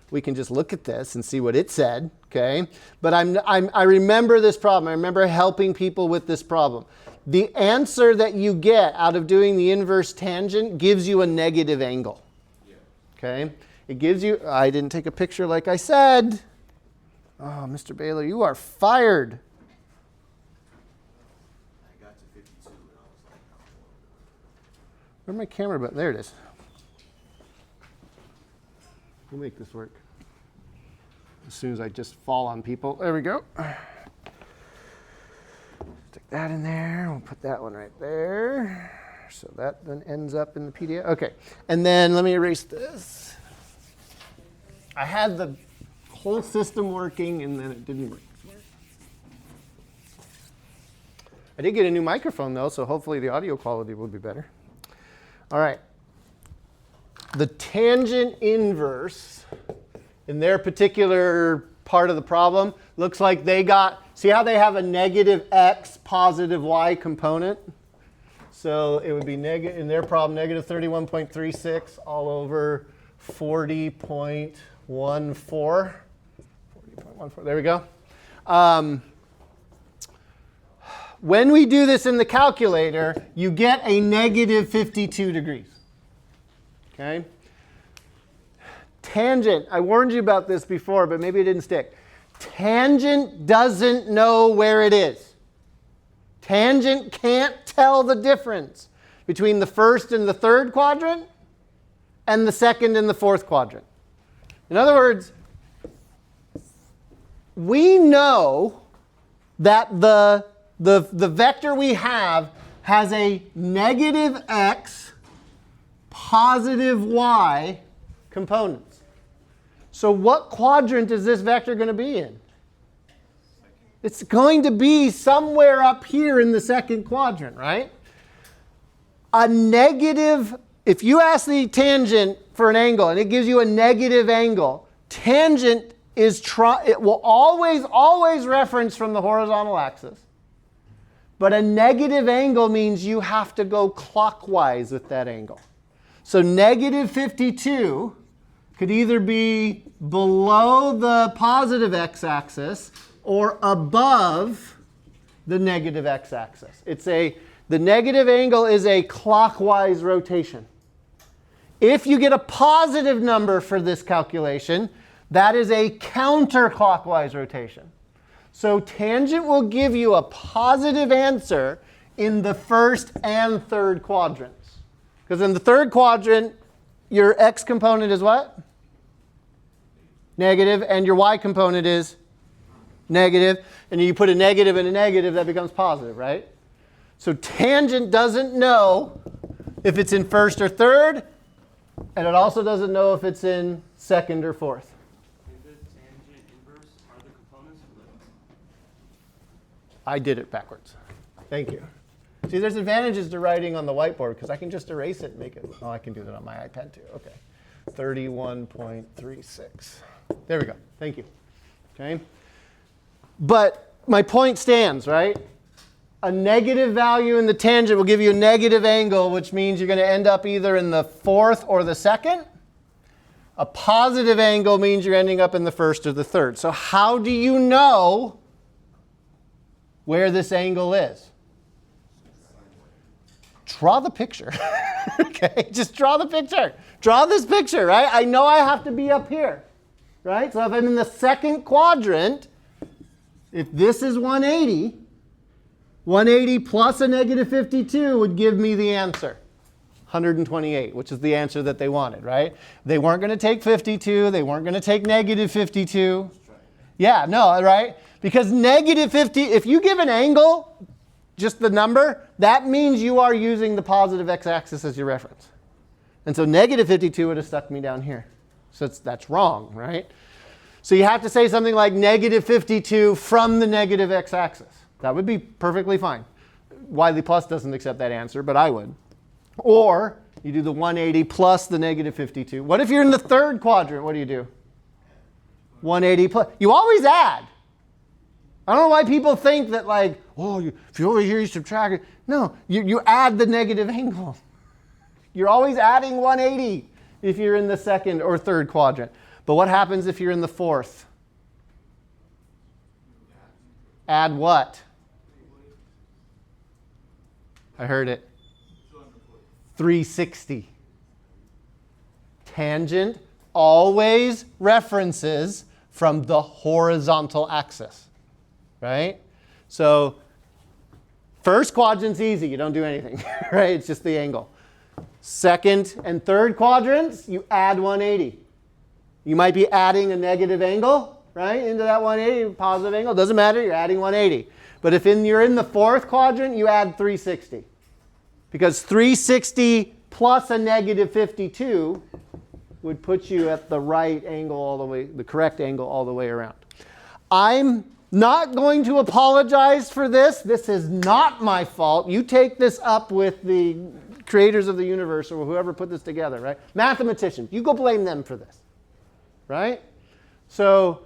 we can just look at this and see what it said, okay? But I remember this problem. I remember helping people with this problem. The answer that you get out of doing the inverse tangent gives you a negative angle, okay? It gives you, I didn't take a picture like I said. Oh, Mr. Baylor, you are fired. I got to 52 and I was like, Where'd my camera button? There it is. We'll make this work. As soon as I just fall on people. There we go. Stick that in there. We'll put that one right there. So that then ends up in the PDF. Okay. And then let me erase this. I had the whole system working and then it didn't work. I did get a new microphone though, so hopefully the audio quality will be better. All right. The tangent inverse in their particular part of the problem looks like they got, see how they have a negative x, positive y component? So it would be in their problem, negative 31.36 all over 40.14. 40.14, there we go. When we do this in the calculator, you get a negative 52 degrees. Okay? Tangent, I warned you about this before, but maybe it didn't stick. Tangent doesn't know where it is. Tangent can't tell the difference between the first and the third quadrant and the second and the fourth quadrant. In other words, we know that the vector we have has a negative x, positive y components. So what quadrant is this vector going to be in? It's going to be somewhere up here in the second quadrant, right? A negative, if you ask the tangent for an angle and it gives you a negative angle, tangent it will always reference from the horizontal axis. But a negative angle means you have to go clockwise with that angle. So negative 52 could either be below the positive x-axis or above the negative x-axis. The negative angle is a clockwise rotation. If you get a positive number for this calculation, that is a counterclockwise rotation. So tangent will give you a positive answer in the first and third quadrants. Because in the third quadrant, your x component is what? Negative, and your y component is negative. And you put a negative and a negative, that becomes positive, right? So tangent doesn't know if it's in first or third, and it also doesn't know if it's in second or fourth. Is it tangent inverse? Are the components flipped? I did it backwards. Thank you. See, there's advantages to writing on the whiteboard because I can just erase it and make it. Oh, I can do that on my iPad too. Okay. 31.36. There we go. Thank you. Okay. But my point stands, right? A negative value in the tangent will give you a negative angle, which means you're going to end up either in the fourth or the second. A positive angle means you're ending up in the first or the third. So how do you know where this angle is? Draw the picture. Okay, just draw the picture. Draw this picture, right? I know I have to be up here, right? So if I'm in the second quadrant, if this is 180, 180 plus a negative 52 would give me the answer. 128, which is the answer that they wanted, right? They weren't going to take 52. They weren't going to take negative 52. Yeah, no, right? Because negative 50, if you give an angle, just the number, that means you are using the positive x-axis as your reference. And so negative 52 would have stuck me down here. So that's wrong, right? So you have to say something like negative 52 from the negative x-axis. That would be perfectly fine. Wiley Plus doesn't accept that answer, but I would. Or you do the 180 plus the negative 52. What if you're in the third quadrant? What do you do? 180 plus. You always add. I don't know why people think that like, oh, if you're over here, you subtract it. No, you add the negative angle. You're always adding 180 if you're in the second or third quadrant. But what happens if you're in the fourth? Add what? I heard it. 360. Tangent always references from the horizontal axis, right? So first quadrant's easy. You don't do anything, right? It's just the angle. Second and third quadrants, you add 180. You might be adding a negative angle, right, into that 180, positive angle. Doesn't matter. You're adding 180. But if you're in the fourth quadrant, you add 360. Because 360 plus a negative 52 would put you at the right angle all the way, the correct angle all the way around. I'm not going to apologize for this. This is not my fault. You take this up with the creators of the universe or whoever put this together, right? Mathematicians. You go blame them for this, right? So,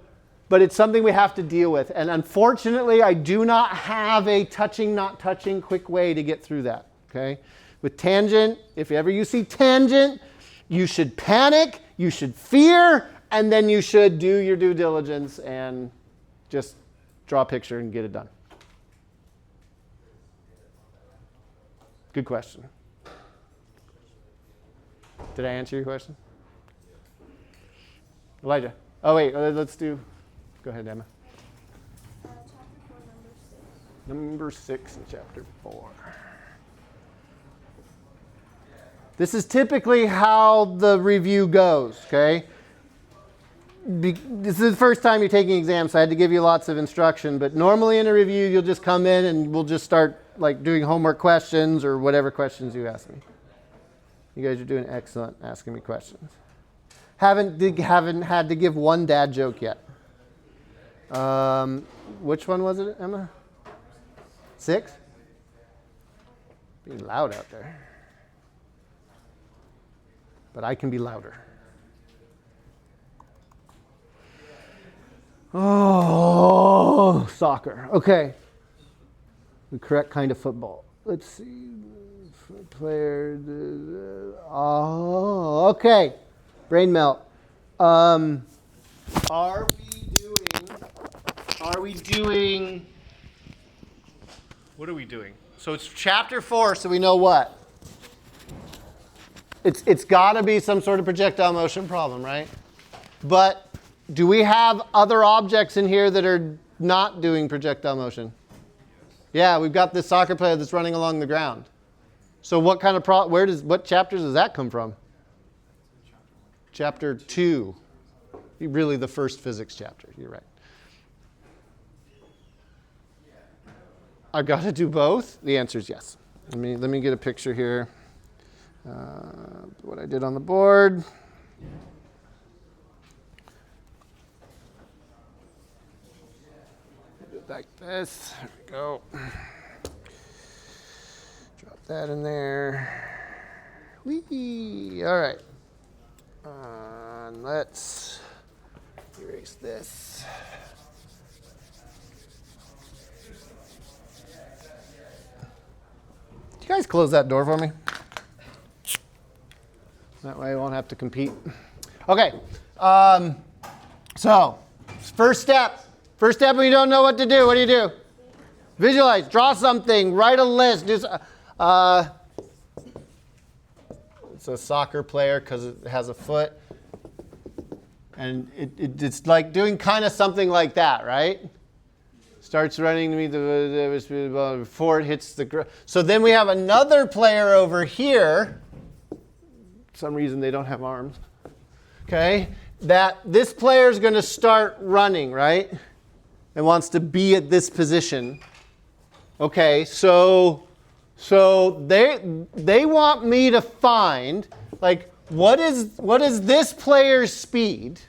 but it's something we have to deal with. And unfortunately, I do not have a touching, not touching quick way to get through that. Okay? With tangent, if ever you see tangent, you should panic, you should fear, and then you should do your due diligence and just draw a picture and get it done. Good question. Did I answer your question? Elijah. Oh, wait, let's do, go ahead, Emma. Chapter 4, Number 6 in chapter 4. This is typically how the review goes, okay? This is the first time you're taking exams, so I had to give you lots of instruction. But normally in a review, you'll just come in and we'll just start like doing homework questions or whatever questions you ask me. You guys are doing excellent asking me questions. Haven't had to give one dad joke yet. Which one was it, Emma? 6? Being loud out there. But I can be louder. Oh, soccer. Okay. The correct kind of football. Let's see. Player. Oh, okay. Brain melt. Are we doing, what are we doing? So it's chapter 4, so we know what? It's got to be some sort of projectile motion problem, right? But do we have other objects in here that are not doing projectile motion? Yeah, we've got this soccer player that's running along the ground. So what kind of what chapters does that come from? Chapter 2. Really the first physics chapter. You're right. I've got to do both? The answer is yes. Let me get a picture here. What I did on the board. Do it like this. There we go. Drop that in there. Whee! All right. Let's erase this. Can you guys close that door for me? That way I won't have to compete. Okay. So, first step. First step when you don't know what to do. What do? Visualize. Draw something. Write a list. It's a soccer player because it has a foot. And it's like doing kind of something like that, right? Starts running to me before it hits the ground. So then we have another player over here some reason they don't have arms. Okay, that this player is going to start running, right? And wants to be at this position. Okay, so they want me to find, like, what is this player's speed?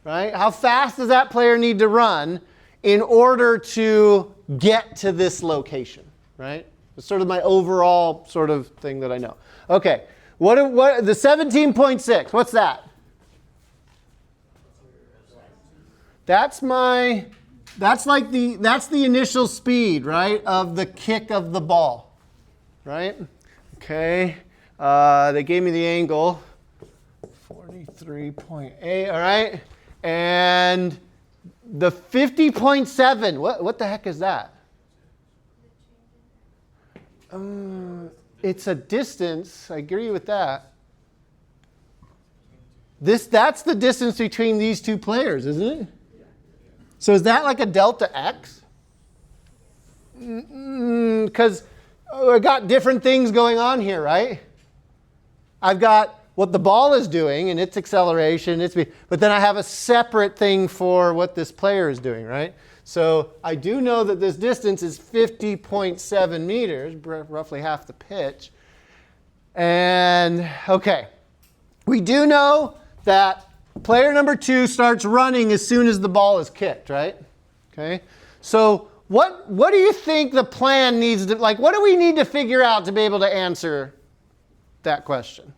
Right? How fast does that player need to run in order to get to this location? Right? It's sort of my overall sort of thing that I know. Okay, what the 17.6? What's that? That's the initial speed, right, of the kick of the ball, right? Okay, they gave me the angle, 43.8, all right, and the 50.7. What the heck is that? It's a distance. I agree with that. That's the distance between these two players, isn't it? So is that like a delta x? Because I got different things going on here, right? I've got what the ball is doing and its acceleration, its speed, but then I have a separate thing for what this player is doing, right? So I do know that this distance is 50.7 meters, roughly half the pitch. And okay, we do know that player number 2 starts running as soon as the ball is kicked, right? Okay. So what do you think the plan needs to, like, what do we need to figure out to be able to answer that question?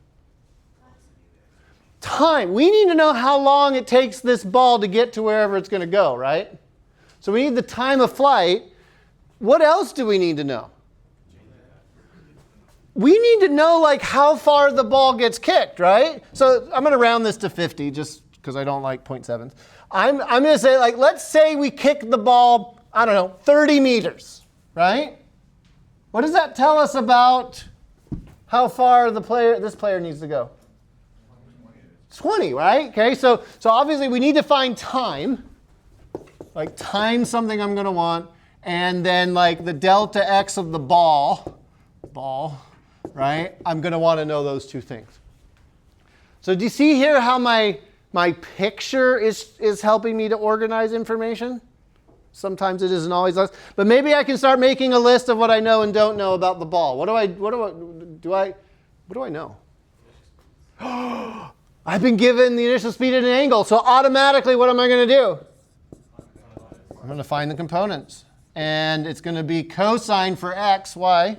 Time. We need to know how long it takes this ball to get to wherever it's going to go, right? So we need the time of flight. What else do we need to know? We need to know, like, how far the ball gets kicked, right? So I'm going to round this to 50 just because I don't like 0.7s. I'm going to say, like, let's say we kick the ball, I don't know, 30 meters, right? What does that tell us about how far this player needs to go? 20, right? Okay, so obviously we need to find time, like time something I'm going to want, and then like the delta x of the ball, right? I'm going to want to know those two things. So do you see here how my picture is helping me to organize information? Sometimes it isn't always us, but maybe I can start making a list of what I know and don't know about the ball. What do I know? I've been given the initial speed at an angle, so automatically what am I going to do? I'm going to find the components. And it's going to be cosine for x. Why?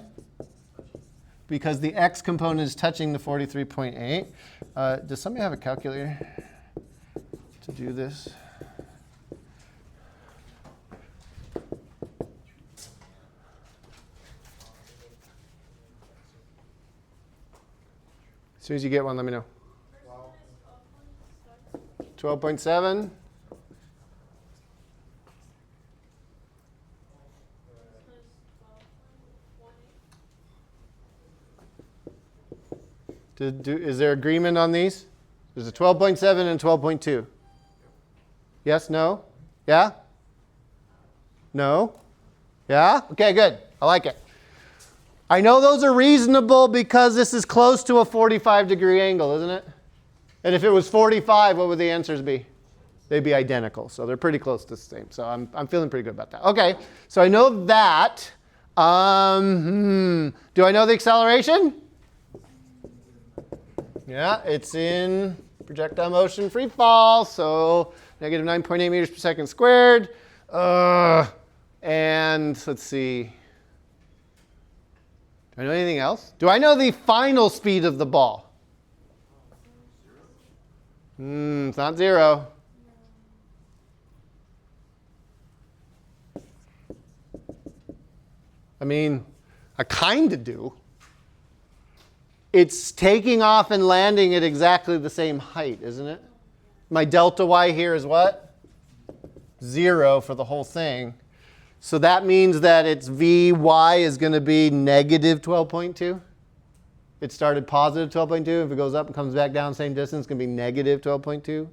Because the x component is touching the 43.8. Does somebody have a calculator to do this? As soon as you get one, let me know. 12.7. Is there agreement on these? There's a 12.7 and 12.2. Yes? No? Yeah? No? Yeah? Okay, good. I like it. I know those are reasonable because this is close to a 45-degree angle, isn't it? And if it was 45, what would the answers be? They'd be identical. So they're pretty close to the same. So I'm feeling pretty good about that. Okay, so I know that. Do I know the acceleration? Yeah, it's in projectile motion free fall. So negative 9.8 meters per second squared. And let's see. Do I know anything else? Do I know the final speed of the ball? It's not 0. I mean, I kind of do. It's taking off and landing at exactly the same height, isn't it? My delta y here is what? 0 for the whole thing. So that means that its Vy is going to be negative 12.2. It started positive 12.2. If it goes up and comes back down same distance, it's going to be negative 12.2.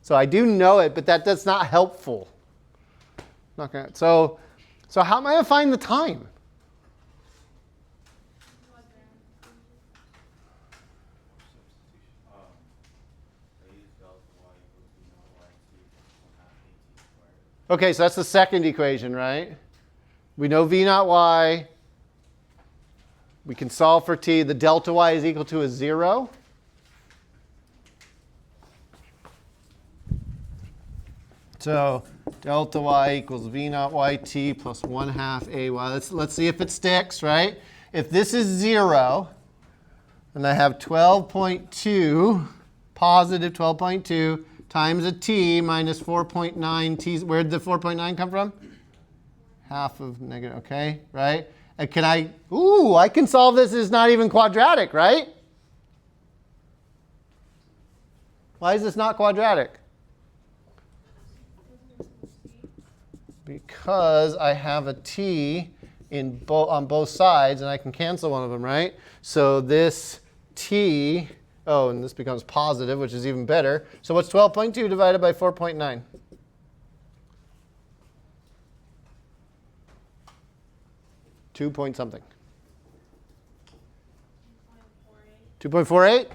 So I do know it, but that's not helpful. Not gonna, so how am I going to find the time? Okay, so that's the second equation, right? We know v naught y. We can solve for t. The delta y is equal to a 0. So delta y equals v naught yt plus 1/2 ay. Let's see if it sticks, right? If this is 0, and I have 12.2, positive 12.2, times a t minus 4.9 t. Where did the 4.9 come from? Half of negative, okay, right? And I can solve this. It's not even quadratic, right? Why is this not quadratic? Because I have a t on both sides, and I can cancel one of them, right? So this t, and this becomes positive, which is even better. So what's 12.2 divided by 4.9? 2 point something. 2.48.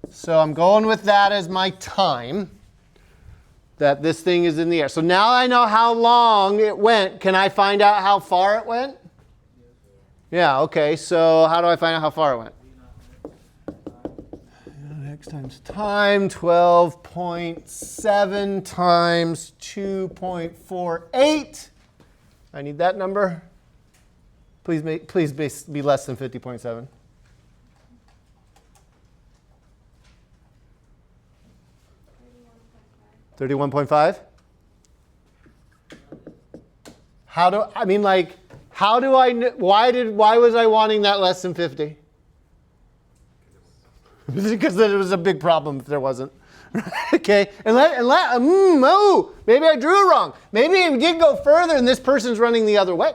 So I'm going with that as my time that this thing is in the air. So now I know how long it went. Can I find out how far it went? Yeah, okay. So how do I find out how far it went? X times time, 12.7 times 2.48. I need that number. Please be less than 50.7. $31.5. How do I why was I wanting that less than 50? Because then it was a big problem if there wasn't. Okay, maybe I drew it wrong. Maybe it did go further and this person's running the other way.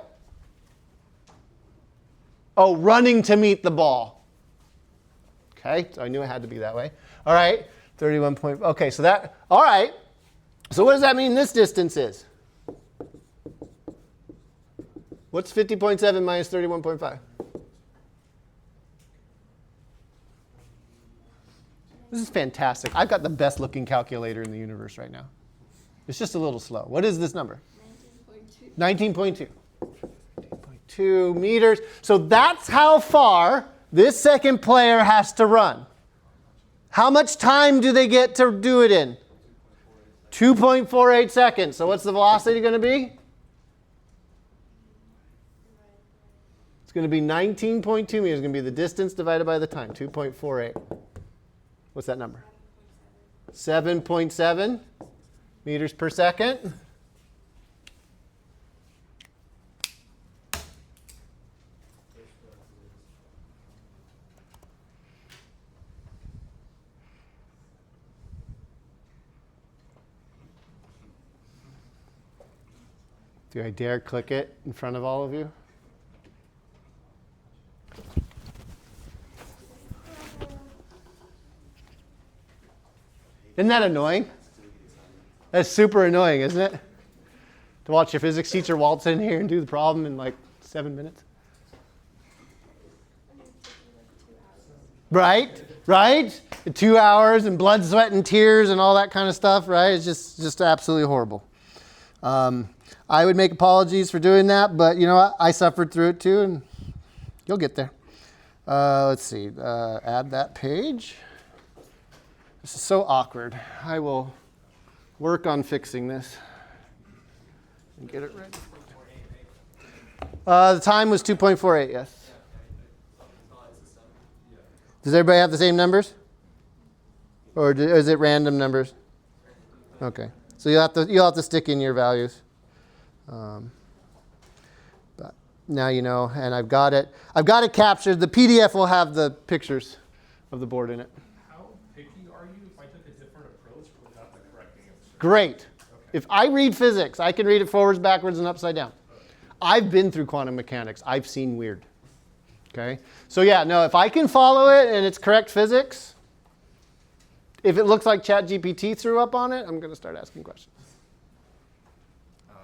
Oh, running to meet the ball. Okay, so I knew it had to be that way. All right, 31 point. Okay, so that, all right. So what does that mean this distance is? What's 50.7 minus 31.5? This is fantastic. I've got the best looking calculator in the universe right now. It's just a little slow. What is this number? 19.2. 19.2 meters. So that's how far this second player has to run. How much time do they get to do it in? 2.48 seconds. So what's the velocity going to be? It's going to be 19.2 meters. It's going to be the distance divided by the time, 2.48. What's that number? 7.7 meters per second. Do I dare click it in front of all of you? Isn't that annoying? That's super annoying, isn't it? To watch your physics teacher waltz in here and do the problem in like 7 minutes. Right? Right? 2 hours and blood, sweat, and tears and all that kind of stuff, right? It's just absolutely horrible. I would make apologies for doing that, but you know what? I suffered through it too, and you'll get there. Let's see. Add that page. This is so awkward. I will work on fixing this and get it ready. The time was 2.48, yes. Does everybody have the same numbers? Or is it random numbers? Okay. So you'll have to stick in your values. But now you know, and I've got it captured. The PDF will have the pictures of the board in it. How picky are you if I took a different approach without the correcting of the circle? Great. Okay. If I read physics, I can read it forwards, backwards, and upside down. I've been through quantum mechanics. I've seen weird. Okay? So yeah, no, if I can follow it and it's correct physics, if it looks like ChatGPT threw up on it, I'm going to start asking questions. The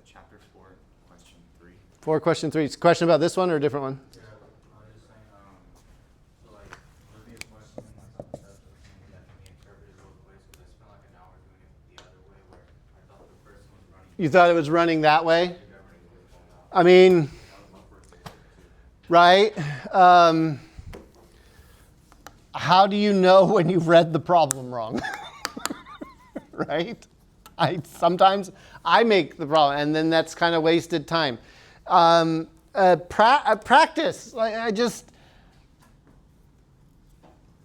chapter 4, question 3. 4, question 3. It's a question about this one or a different one? Yeah, I was just saying, so like, there'll be a question in like some steps of something that can be interpreted both ways, because I spent like an hour doing it the other way, where I thought the You thought it was running that way? I mean, right? How do you know when you've read the problem wrong? Right? Sometimes I make the problem, and then that's kind of wasted time. Practice.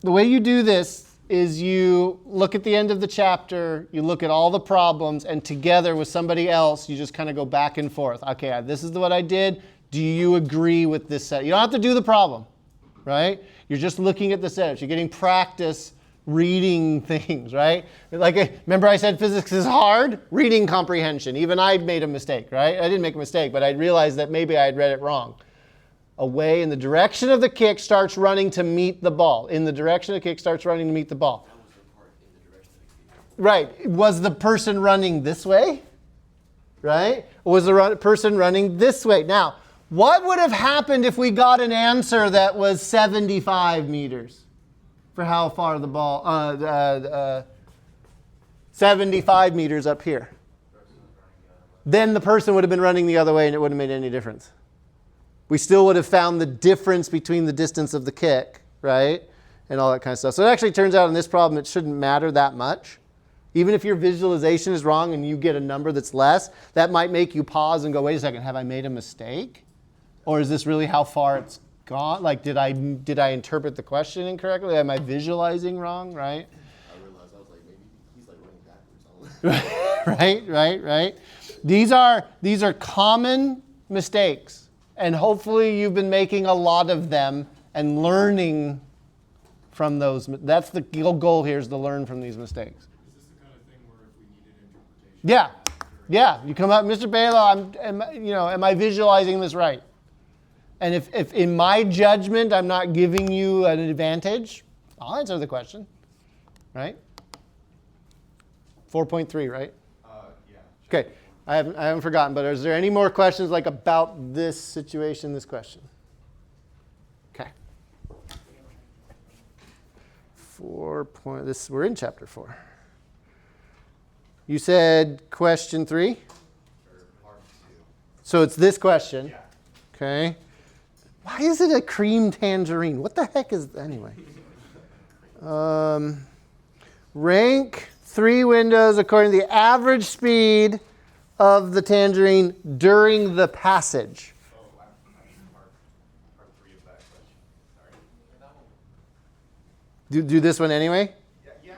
The way you do this is you look at the end of the chapter, you look at all the problems, and together with somebody else, you just kind of go back and forth. Okay, this is what I did. Do you agree with this set? You don't have to do the problem, right? You're just looking at the setups. You're getting practice reading things, right? Remember I said physics is hard? Reading comprehension. Even I made a mistake, right? I didn't make a mistake, but I realized that maybe I had read it wrong. Away in the direction of the kick starts running to meet the ball. In the direction of the kick starts running to meet the ball. That was the part in the direction of the kick. Right. Was the person running this way? Right? Or was the person running this way? Now, what would have happened if we got an answer that was 75 meters for how far the ball, 75 meters up here? Then the person would have been running the other way and it wouldn't have made any difference. We still would have found the difference between the distance of the kick, right? And all that kind of stuff. So it actually turns out in this problem it shouldn't matter that much. Even if your visualization is wrong and you get a number that's less, that might make you pause and go, wait a second, have I made a mistake? Or is this really how far it's gone? Like, did I interpret the question incorrectly? Am I visualizing wrong, right? I realized, I was like, maybe he's like running backwards. Right. These are common mistakes. And hopefully you've been making a lot of them and learning from those. That's the goal here, is to learn from these mistakes. Is this the kind of thing where if we needed interpretation? Yeah. You come up, Mr. Balogh, am I visualizing this right? And if in my judgment I'm not giving you an advantage, I'll answer the question, right? 4.3, right? Yeah. Okay. I haven't forgotten, but is there any more questions about this situation, this question? Okay. We're in chapter 4. You said question 3? Or part 2. So it's this question. Yeah. Okay. Why is it a cream tangerine? What the heck is anyway? Rank 3 windows according to the average speed of the tangerine during the passage. Oh, I mean part 3 of that question. Sorry. Do this one anyway? Yeah.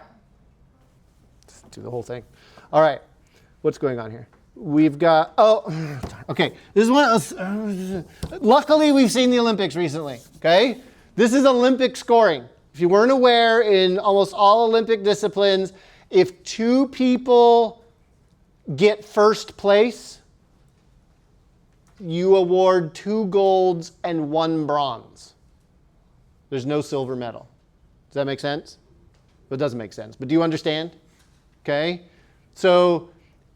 Just do the whole thing. All right. What's going on here? We've got, okay. This is one. Luckily, we've seen the Olympics recently. Okay. This is Olympic scoring. If you weren't aware, in almost all Olympic disciplines, if 2 people get first place, you award 2 golds and 1 bronze. There's no silver medal. Does that make sense? It doesn't make sense, but do you understand? Okay. So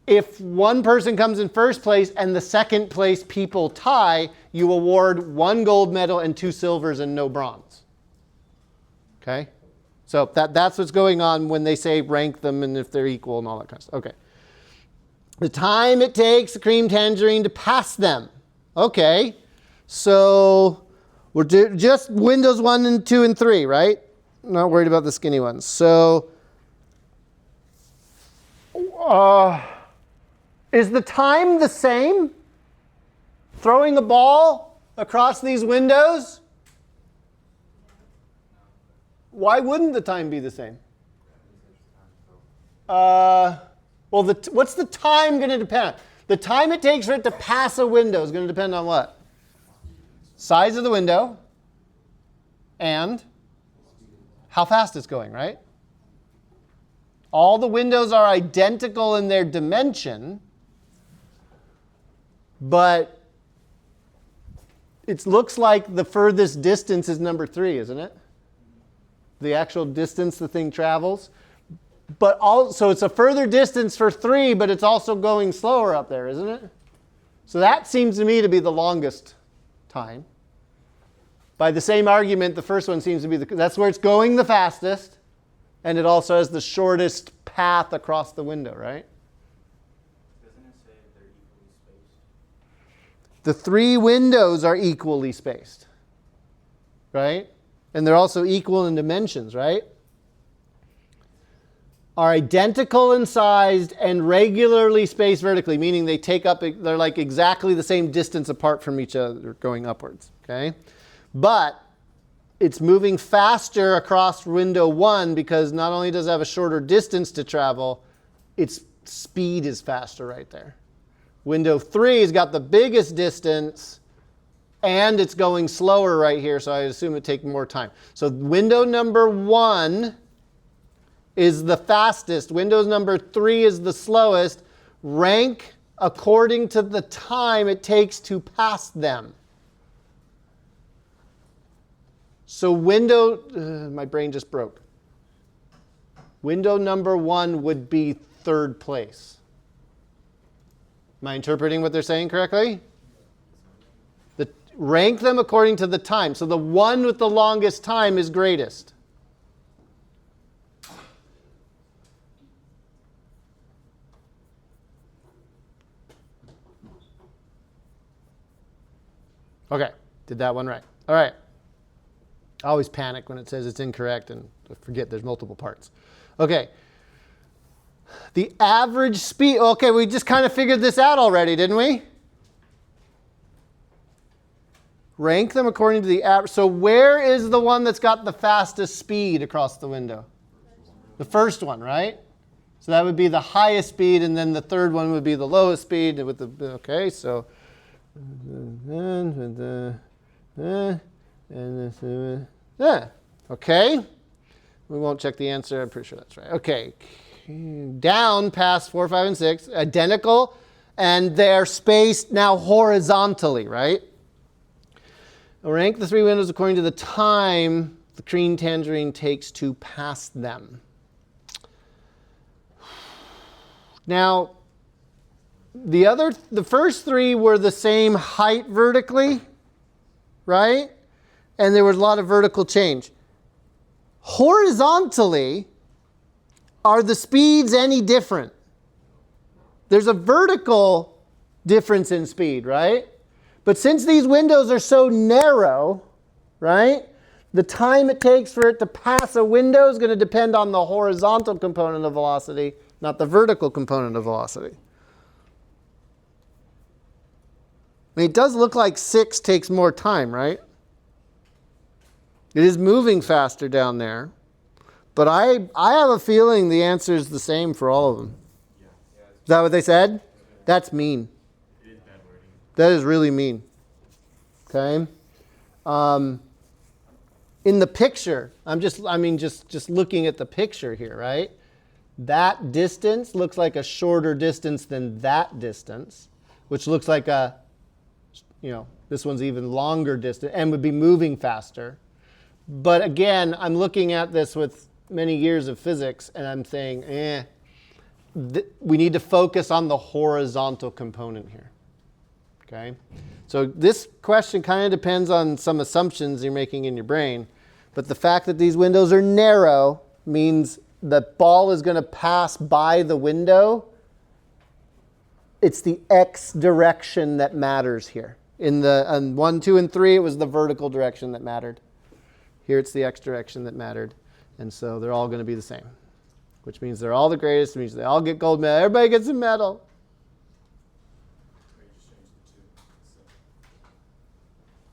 if one person comes in first place and the second place people tie, you award 1 gold medal and 2 silvers and no bronze. Okay? So that's what's going on when they say rank them and if they're equal and all that kind of stuff. Okay. The time it takes the cream tangerine to pass them. Okay. So we're just windows 1 and 2 and 3, right? Not worried about the skinny ones. So is the time the same? Throwing a ball across these windows? Why wouldn't the time be the same? What's the time going to depend on? The time it takes for it to pass a window is going to depend on what? Size of the window and how fast it's going, right? All the windows are identical in their dimension, but it looks like the furthest distance is number 3, isn't it? The actual distance the thing travels. But also, it's a further distance for 3, but it's also going slower up there, isn't it? So that seems to me to be the longest time. By the same argument, the first one seems to be that's where it's going the fastest, and it also has the shortest path across the window, right? Doesn't it say The 3 windows are equally spaced, right? And they're also equal in dimensions, right? Are identical in size and regularly spaced vertically, meaning they're like exactly the same distance apart from each other going upwards, okay? But it's moving faster across window 1 because not only does it have a shorter distance to travel, its speed is faster right there. Window 3 has got the biggest distance and it's going slower right here, so I assume it takes more time. So window number 1 is the fastest. Window number 3 is the slowest. Rank according to the time it takes to pass them. So my brain just broke. Window number 1 would be 3rd place. Am I interpreting what they're saying correctly? Rank them according to the time. So the one with the longest time is greatest. Okay, did that one right. All right. I always panic when it says it's incorrect and I forget there's multiple parts. Okay. The average speed. Okay, we just kind of figured this out already, didn't we? Rank them according to the average. So where is the one that's got the fastest speed across the window? The first one, right? So that would be the highest speed, and then the third one would be the lowest speed. Okay, so okay. We won't check the answer. I'm pretty sure that's right. Okay. Down past 4, 5, and 6. Identical. And they're spaced now horizontally, right? Rank the 3 windows according to the time the green tangerine takes to pass them. Now, the first 3 were the same height vertically, right? And there was a lot of vertical change. Horizontally, are the speeds any different? There's a vertical difference in speed, right? But since these windows are so narrow, right, the time it takes for it to pass a window is going to depend on the horizontal component of velocity, not the vertical component of velocity. I mean, it does look like 6 takes more time, right? It is moving faster down there. But I have a feeling the answer is the same for all of them. Is that what they said? That's mean. It is bad wording. That is really mean. Okay? In the picture, just looking at the picture here, right? That distance looks like a shorter distance than that distance, which looks like this one's even longer distance and would be moving faster. But again, I'm looking at this with many years of physics and I'm saying, we need to focus on the horizontal component here. Okay? So this question kind of depends on some assumptions you're making in your brain. But the fact that these windows are narrow means the ball is going to pass by the window. It's the x direction that matters here. On 1, 2, and 3, it was the vertical direction that mattered. Here it's the x direction that mattered. And so they're all going to be the same, which means they're all the greatest. It means they all get gold medal. Everybody gets a medal.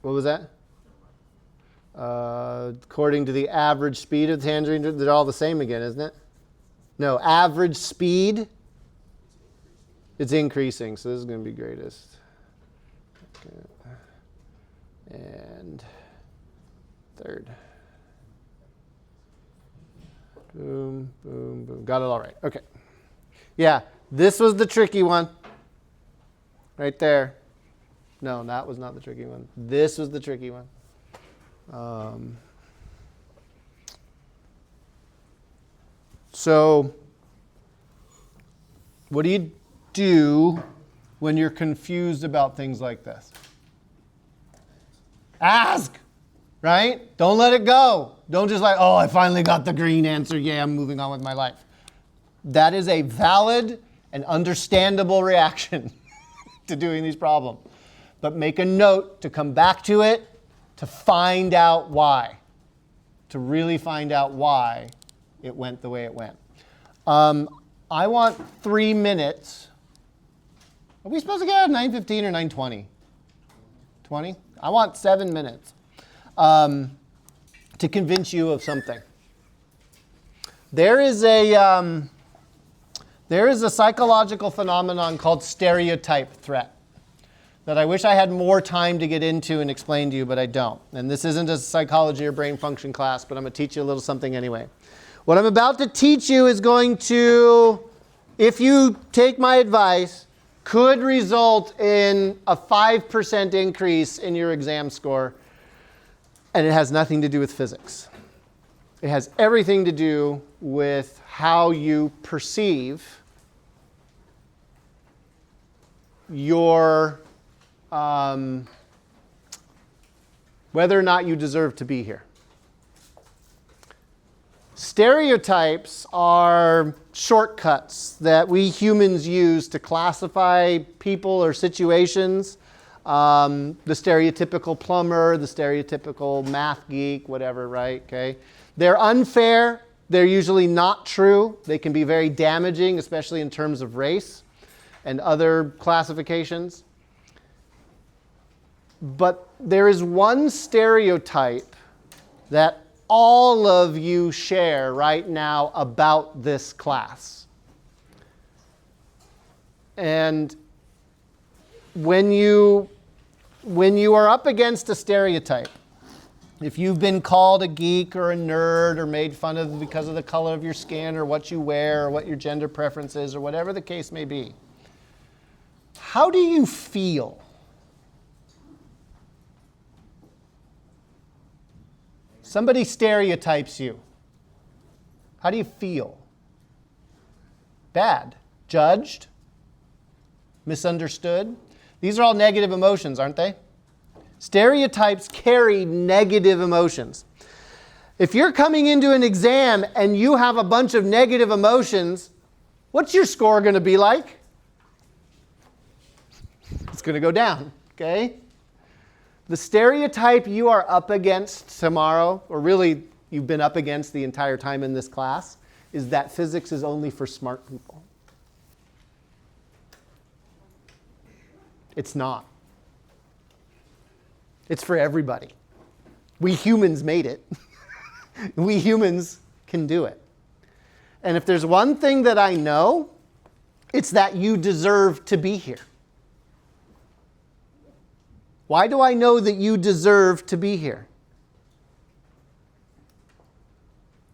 What was that? According to the average speed of the tangerine, they're all the same again, isn't it? No, average speed, it's increasing. So this is going to be greatest. Okay. And third. Boom, boom, boom. Got it all right. Okay. Yeah, this was the tricky one. Right there. No, that was not the tricky one. This was the tricky one. So, what do you do when you're confused about things like this? Ask! Right? Don't let it go. Don't just like, oh, I finally got the green answer. Yeah, I'm moving on with my life. That is a valid and understandable reaction to doing these problems. but make a note to come back to it to find out why. To really find out why it went the way it went. I want 3 minutes. Are we supposed to get out at 9:15 or 9:20? 20? I want 7 minutes to convince you of something. There is a psychological phenomenon called stereotype threat that I wish I had more time to get into and explain to you, but I don't. And this isn't a psychology or brain function class, but I'm going to teach you a little something anyway. What I'm about to teach you is going to, if you take my advice, could result in a 5% increase in your exam score, and it has nothing to do with physics. It has everything to do with how you perceive your whether or not you deserve to be here. Stereotypes are shortcuts that we humans use to classify people or situations. The stereotypical plumber, the stereotypical math geek, whatever, right? Okay. They're unfair. They're usually not true. They can be very damaging, especially in terms of race and other classifications. But there is one stereotype that all of you share right now about this class. And when you are up against a stereotype, if you've been called a geek or a nerd or made fun of because of the color of your skin or what you wear or what your gender preference is or whatever the case may be, how do you feel? Somebody stereotypes you. How do you feel? Bad. Judged? Misunderstood? These are all negative emotions, aren't they? Stereotypes carry negative emotions. If you're coming into an exam and you have a bunch of negative emotions, what's your score going to be like? It's going to go down, okay? The stereotype you are up against tomorrow, or really you've been up against the entire time in this class, is that physics is only for smart people. It's not. It's for everybody. We humans made it. We humans can do it. And if there's one thing that I know, it's that you deserve to be here. Why do I know that you deserve to be here?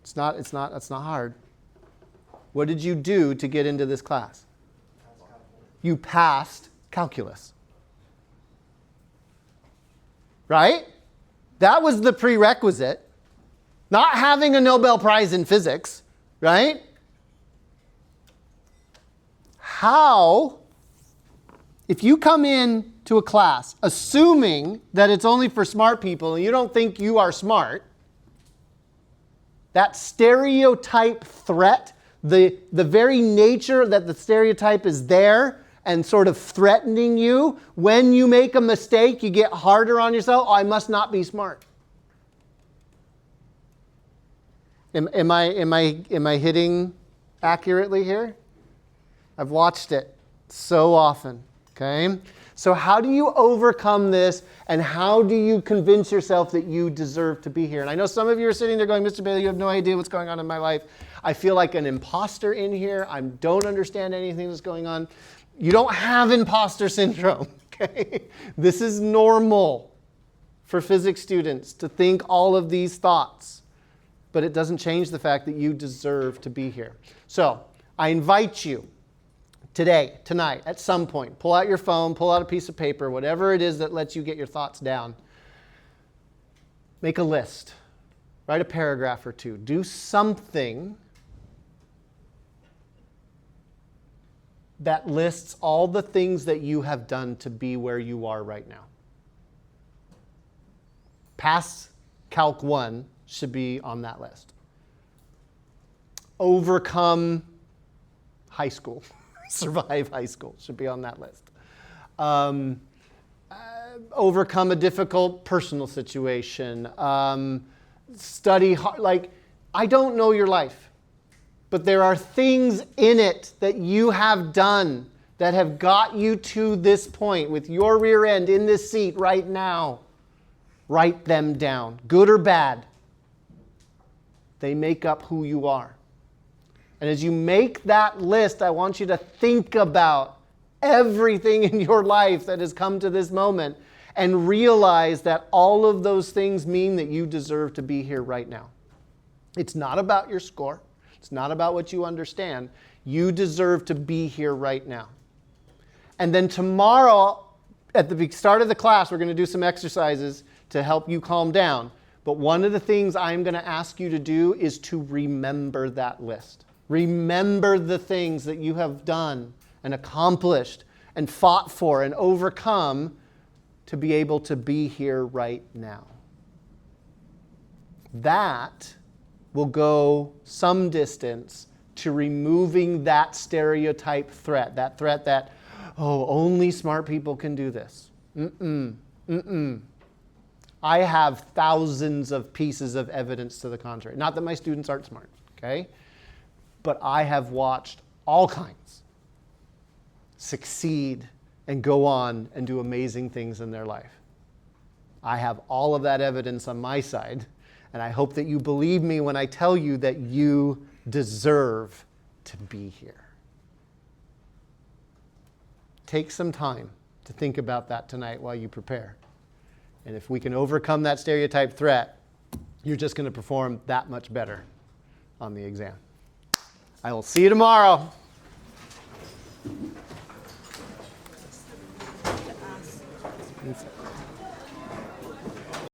It's not hard. What did you do to get into this class? You passed calculus. Right? That was the prerequisite. Not having a Nobel Prize in physics, right? How, if you come in to a class assuming that it's only for smart people and you don't think you are smart, that stereotype threat, the very nature that the stereotype is there and sort of threatening you, when you make a mistake, you get harder on yourself. Oh, I must not be smart. Am I hitting accurately here? I've watched it so often, okay? So how do you overcome this, and how do you convince yourself that you deserve to be here? And I know some of you are sitting there going, Mr. Bailey, you have no idea what's going on in my life. I feel like an imposter in here. I don't understand anything that's going on. You don't have imposter syndrome, okay? This is normal for physics students to think all of these thoughts, but it doesn't change the fact that you deserve to be here. So I invite you today, tonight, at some point, pull out your phone, pull out a piece of paper, whatever it is that lets you get your thoughts down. Make a list. Write a paragraph or two. Do something that lists all the things that you have done to be where you are right now. Pass Calc 1 should be on that list. Overcome high school. Survive high school should be on that list. overcome a difficult personal situation, study hard. Like, I don't know your life, but there are things in it that you have done that have got you to this point with your rear end in this seat right now. Write them down, good or bad. They make up who you are. And as you make that list, I want you to think about everything in your life that has come to this moment and realize that all of those things mean that you deserve to be here right now. It's not about your score. It's not about what you understand. You deserve to be here right now. And then tomorrow, at the start of the class, we're going to do some exercises to help you calm down. But one of the things I'm going to ask you to do is to remember that list. Remember the things that you have done and accomplished and fought for and overcome to be able to be here right now. That will go some distance to removing that stereotype threat, that, oh, only smart people can do this. I have thousands of pieces of evidence to the contrary. Not that my students aren't smart, okay? But I have watched all kinds succeed and go on and do amazing things in their life. I have all of that evidence on my side, and I hope that you believe me when I tell you that you deserve to be here. Take some time to think about that tonight while you prepare. And if we can overcome that stereotype threat, you're just going to perform that much better on the exam. I will see you tomorrow. To ask.